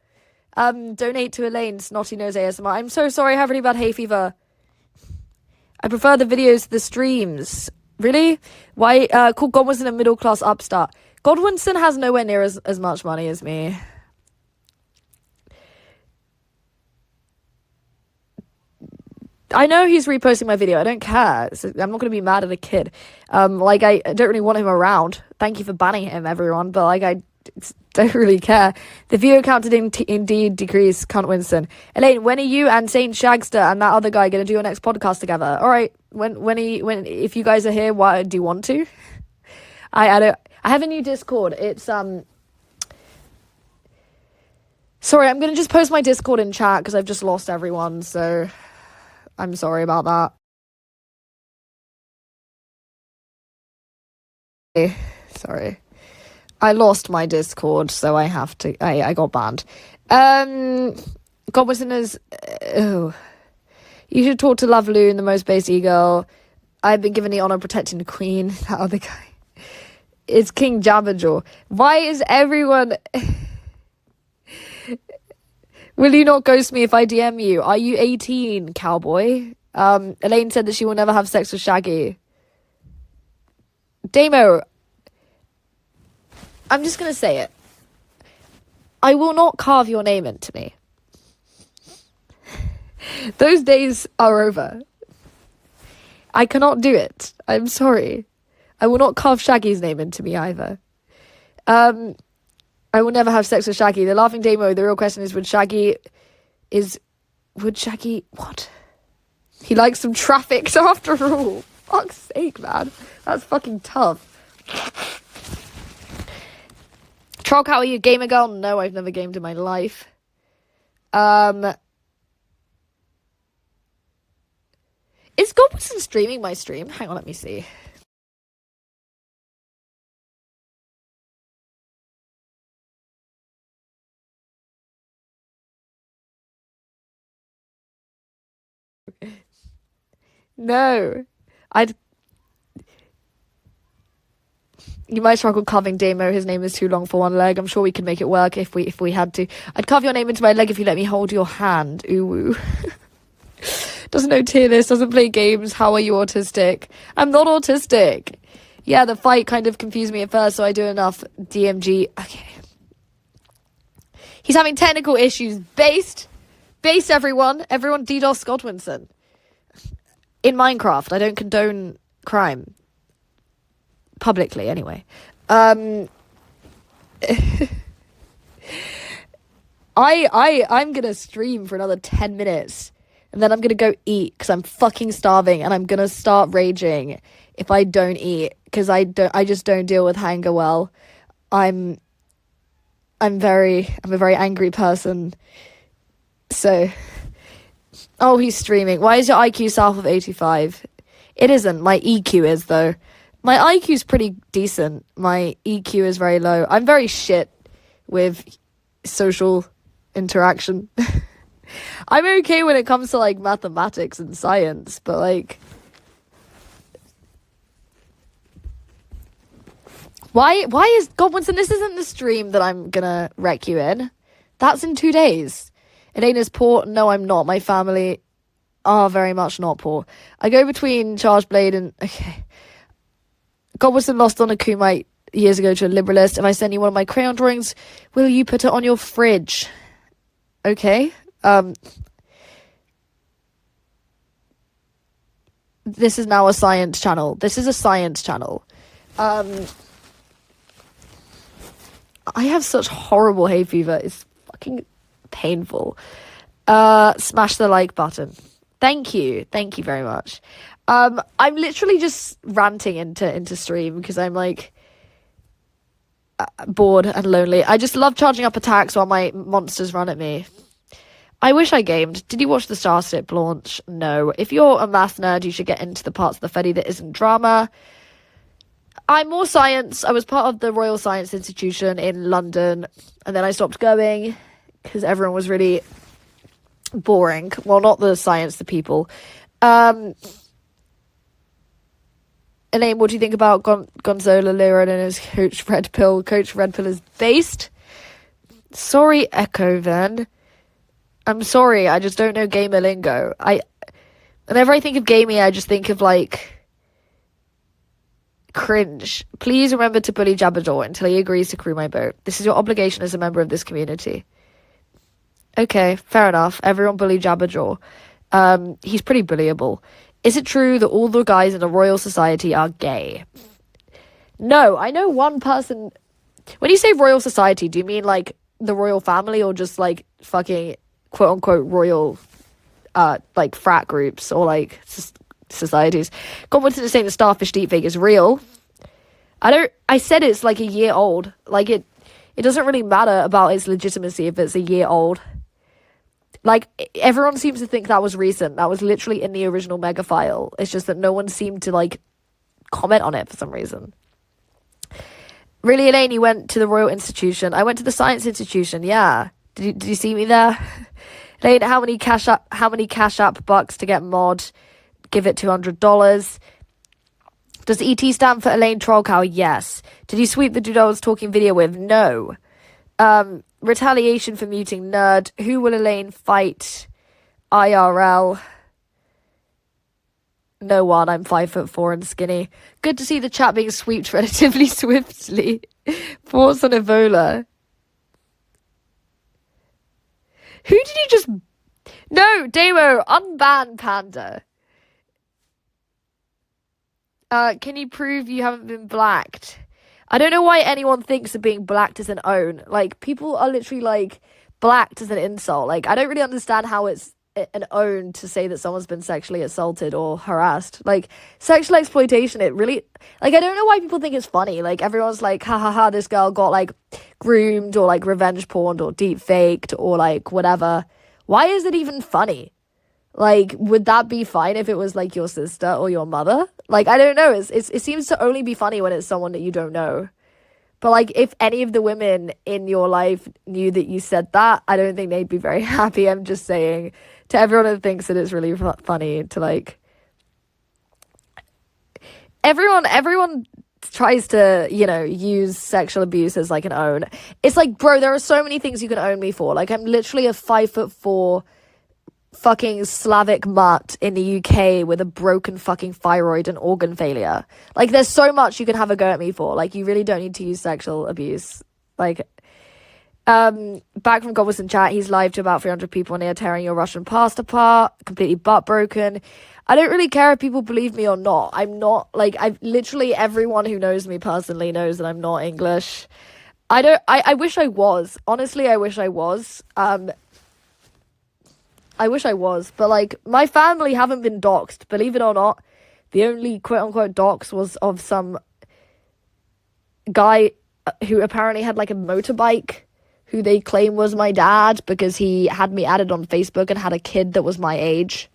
Donate to Elaine, Snotty Nose ASMR. I'm so sorry I have really bad hay fever. I prefer the videos to the streams. Really? Why? Call Godwinson a middle-class upstart. Godwinson has nowhere near as much money as me. I know he's reposting my video. I don't care. I'm not going to be mad at a kid. I don't really want him around. Thank you for banning him, everyone. But, I don't really care. The viewer count did indeed decrease, cunt Winston. Elaine, when are you and Saint Shagster and that other guy going to do your next podcast together? All right. If you guys are here, why do you want to? I have a new Discord. It's, sorry, I'm going to just post my Discord in chat because I've just lost everyone, so I'm sorry about that. Sorry. I lost my Discord, so I have to... I got banned. Godwinson is... Oh. You should talk to Lovaloon, the most base e-girl. I've been given the honour of protecting the queen. That other guy. It's King Jabberjaw. Why is everyone... Will you not ghost me if I DM you? Are you 18, cowboy? Elaine said that she will never have sex with Shaggy. Damo... I'm just going to say it. I will not carve your name into me. Those days are over. I cannot do it. I'm sorry. I will not carve Shaggy's name into me either. I will never have sex with Shaggy. The laughing Damo, the real question is, would Shaggy... What? He likes some traffic after all. Fuck's sake, man. That's fucking tough. Troll, how are you? Gamer girl? No, I've never gamed in my life. Is Godwinson streaming my stream? Hang on, let me see. No. You might struggle carving Damo. His name is too long for one leg. I'm sure we could make it work if we had to. I'd carve your name into my leg if you let me hold your hand. Ooh woo. Doesn't know tier list, doesn't play games. How are you autistic? I'm not autistic. Yeah, the fight kind of confused me at first, so I do enough DMG. Okay. He's having technical issues. Based everyone. Everyone DDoS Godwinson. In Minecraft, I don't condone crime. Publicly, anyway. I'm gonna stream for another 10 minutes. And then I'm gonna go eat because I'm fucking starving, and I'm gonna start raging if I don't eat because I just don't deal with hunger well. I'm a very angry person. So, oh, he's streaming. Why is your IQ south of 85? It isn't. My EQ is though. My IQ's pretty decent. My EQ is very low. I'm very shit with social interaction. I'm okay when it comes to, mathematics and science, but, Why is... Godwinson, this isn't the stream that I'm gonna wreck you in. That's in 2 days. Elena's poor? No, I'm not. My family are very much not poor. I go between Charged Blade and... Okay. Godwinson lost on a Kumite years ago to a liberalist. If I send you one of my crayon drawings, will you put it on your fridge? Okay. This is now a science channel. This is a science channel. I have such horrible hay fever. It's fucking painful. Smash the like button. Thank you. Thank you very much. I'm literally just ranting into stream because I'm bored and lonely. I just love charging up attacks while my monsters run at me. I wish I gamed. Did you watch the Starship launch? No. If you're a math nerd, you should get into the parts of the Freddy that isn't drama. I'm more science. I was part of the Royal Science Institution in London, and then I stopped going because everyone was really boring. Well, not the science, the people. Elaine, what do you think about Gonzalo Lira and his Coach Red Pill? Coach Red Pill is based. Sorry, Echo, then. I'm sorry, I just don't know gamer lingo. Whenever I think of gaming, I just think of, like, cringe. Please remember to bully Jabberjaw until he agrees to crew my boat. This is your obligation as a member of this community. Okay, fair enough. Everyone bully Jabberjaw. He's pretty bullyable. Is it true that all the guys in the Royal Society are gay? No, I know one person. When you say Royal Society, do you mean, like, the royal family or just, like, fucking quote-unquote royal, like, frat groups or, like, societies? Comment to saying the starfish deepfake is real. I said it's, like, a year old. Like, it doesn't really matter about its legitimacy if it's a year old. Like, everyone seems to think that was recent. That was literally in the original mega file. It's just that no one seemed to, like, comment on it for some reason. Really, Elaine, you went to the Royal Institution. I went to the Science Institution, yeah. Did you see me there? Elaine, how many Cash App bucks to get mod? Give it $200. Does ET stand for Elaine Trollcow? Yes. Did you sweep the dude I was talking video with? No. Retaliation for muting nerd. Who will Elaine fight? IRL. No one. I'm 5'4" and skinny. Good to see the chat being swept relatively swiftly. Force on Evola. Who did you just... No, Demo, unban Panda. Can you prove you haven't been blacked? I don't know why anyone thinks that being blacked is an own. Like, people are literally like, blacked is an insult. Like, I don't really understand how it's an own to say that someone's been sexually assaulted or harassed. Like, sexual exploitation, it really... Like, I don't know why people think it's funny. Like, everyone's like, ha ha ha, this girl got, like, groomed or, like, revenge porned or deep faked or, like, whatever. Why is it even funny? Like, would that be fine if it was, like, your sister or your mother? Like, I don't know. It seems to only be funny when it's someone that you don't know. But, like, if any of the women in your life knew that you said that, I don't think they'd be very happy. I'm just saying, to everyone who thinks that it's really funny to, like... Everyone tries to, you know, use sexual abuse as, like, an own. It's like, bro, there are so many things you can own me for. Like, I'm literally a 5'4" fucking Slavic mutt in the UK with a broken fucking thyroid and organ failure. Like, there's so much you can have a go at me for. Like, you really don't need to use sexual abuse. Like, back from Gobbleson chat, he's live to about 300 people near tearing your Russian past apart, completely butt broken. I don't really care if people believe me or not. I'm not, like, literally everyone who knows me personally knows that I'm not English. I wish I was. Honestly, I wish I was. I wish I was, but, like, my family haven't been doxxed, believe it or not. The only quote-unquote dox was of some guy who apparently had, like, a motorbike, who they claim was my dad, because he had me added on Facebook and had a kid that was my age.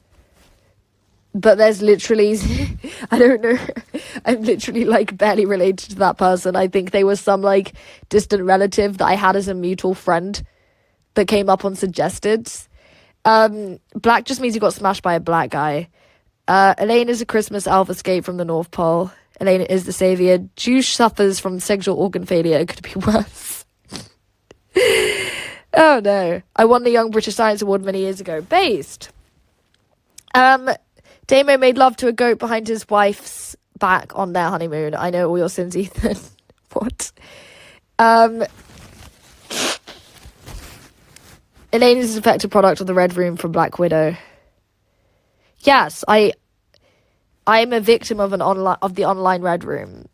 But there's literally, I don't know, I'm literally, like, barely related to that person. I think they were some, like, distant relative that I had as a mutual friend that came up on suggested. Black just means you got smashed by a black guy. Elaine is a Christmas elf escaped from the North Pole. Elaine is the savior. Juice suffers from sexual organ failure. It could be worse. Oh no. I won the Young British Science Award many years ago. Based. Damo made love to a goat behind his wife's back on their honeymoon. I know all your sins, Ethan. What? Elaine is a defective product of the Red Room from Black Widow. Yes, I am a victim of the online Red Room.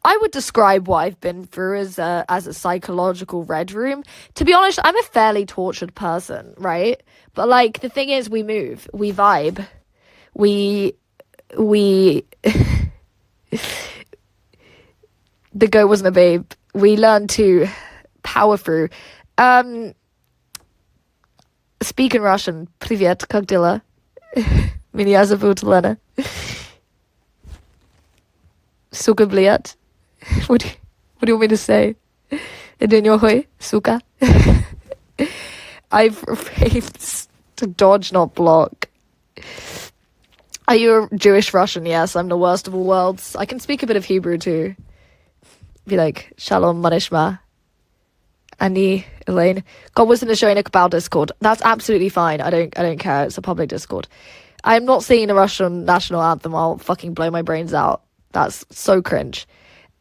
I would describe what I've been through as a psychological Red Room. To be honest, I'm a fairly tortured person, right? But, like, the thing is, we move, we vibe, we the goat wasn't a babe. We learn to power through. Speak in Russian. Привет, как дела? Меня зовут Лена. Сука, блядь. What do you want me to say? Идёнёхой, сука. I've raped To dodge, not block. Are you a Jewish Russian? Yes, I'm the worst of all worlds. I can speak a bit of Hebrew too. Be like, Shalom Marishma. Ani, Elaine. God wasn't showing a Kabal Discord. That's absolutely fine. I don't care. It's a public Discord. I'm not singing the Russian national anthem. I'll fucking blow my brains out. That's so cringe.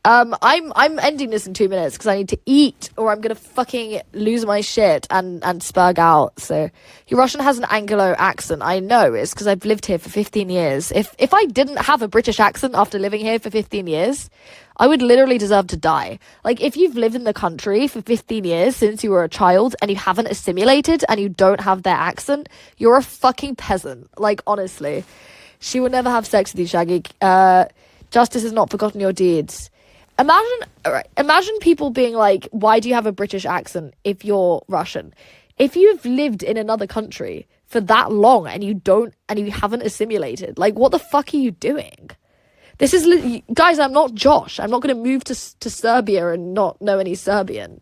I'm ending this in 2 minutes because I need to eat or I'm gonna fucking lose my shit and spurg out. So your Russian has an Anglo accent. I know it's because I've lived here for 15 years. If I didn't have a British accent after living here for 15 years, I would literally deserve to die. Like, if you've lived in the country for 15 years since you were a child and you haven't assimilated and you don't have their accent, you're a fucking peasant. Like, honestly. She will never have sex with you, Shaggy. Justice has not forgotten your deeds. Imagine people being like, why do you have a British accent if you're Russian? If you've lived in another country for that long and you haven't assimilated, like, what the fuck are you doing? This is, guys, I'm not Josh. I'm not going to move to Serbia and not know any Serbian.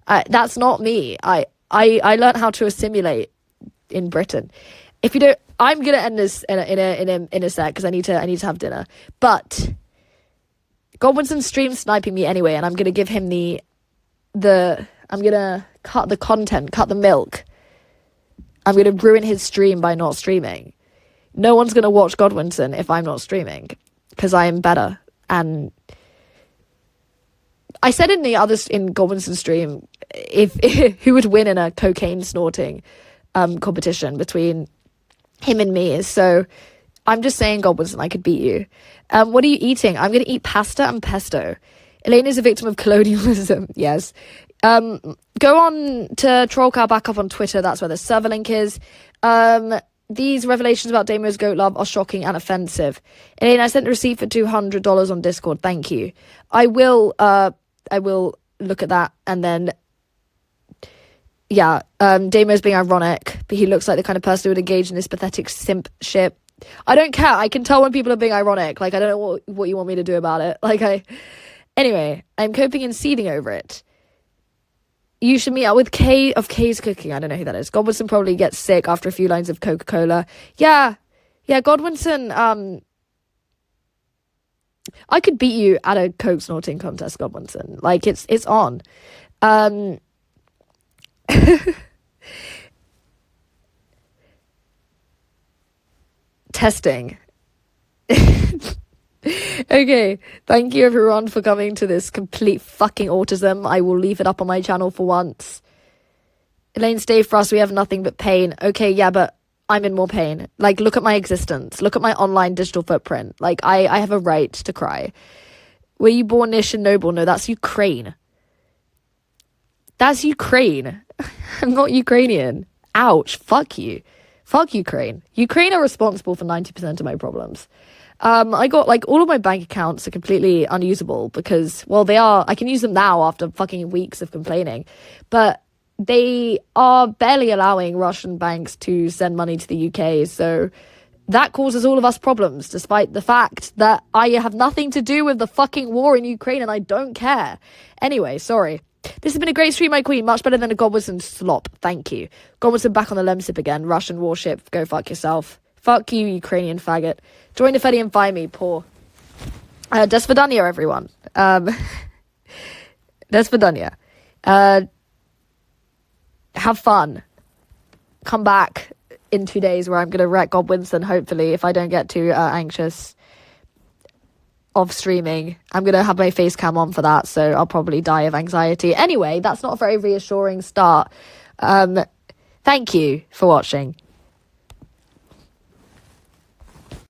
That's not me. I learned how to assimilate in Britain. If you don't, I'm going to end this in a sec because I need to have dinner. But Godwinson's stream sniping me anyway, and I'm going to give him I'm going to cut the content, cut the milk. I'm going to ruin his stream by not streaming. No one's going to watch Godwinson if I'm not streaming, because I am better. And I said in Godwinson's stream, if who would win in a cocaine snorting competition between him and me. So I'm just saying, Godwinson, I could beat you. What are you eating? I'm going to eat pasta and pesto. Elaine is a victim of colonialism. Yes. Go on to Trollcow back up on Twitter. That's where the server link is. These revelations about Damo's goat love are shocking and offensive. Elaine, I sent a receipt for $200 on Discord. Thank you. I will look at that, and then yeah, Damo's being ironic, but he looks like the kind of person who would engage in this pathetic simp shit. I don't care. I can tell when people are being ironic. Like, I don't know what you want me to do about it. Anyway, I'm coping and seething over it. You should meet up with Kay of Kay's Cooking. I don't know who that is. Godwinson probably gets sick after a few lines of Coca-Cola. Yeah, Godwinson, I could beat you at a Coke snorting contest, Godwinson. Like, it's on. Testing. Okay, thank you everyone for coming to this complete fucking autism. I will leave it up on my channel for once. Elaine, stay for us. We have nothing but pain. Okay, yeah, but I'm in more pain. Like, look at my existence. Look at my online digital footprint. Like, I have a right to cry. Were you born near Chernobyl? No, that's Ukraine. That's Ukraine. I'm not Ukrainian. Ouch. Fuck you. Fuck Ukraine. Ukraine are responsible for 90% of my problems. I got, like, all of my bank accounts are completely unusable because, well, they are. I can use them now after fucking weeks of complaining. But they are barely allowing Russian banks to send money to the UK. So that causes all of us problems, despite the fact that I have nothing to do with the fucking war in Ukraine and I don't care. Anyway, sorry. This has been a great stream, my queen. Much better than a Godwinson slop. Thank you. Godwinson back on the Lemsip again. Russian warship. Go fuck yourself. Fuck you, Ukrainian faggot. Join the Feddy and find me, poor. Des Vidania, everyone. Des Vidania. Have fun. Come back in 2 days where I'm going to wreck Godwinson, hopefully, if I don't get too anxious of streaming. I'm going to have my face cam on for that, so I'll probably die of anxiety. Anyway, that's not a very reassuring start. Thank you for watching.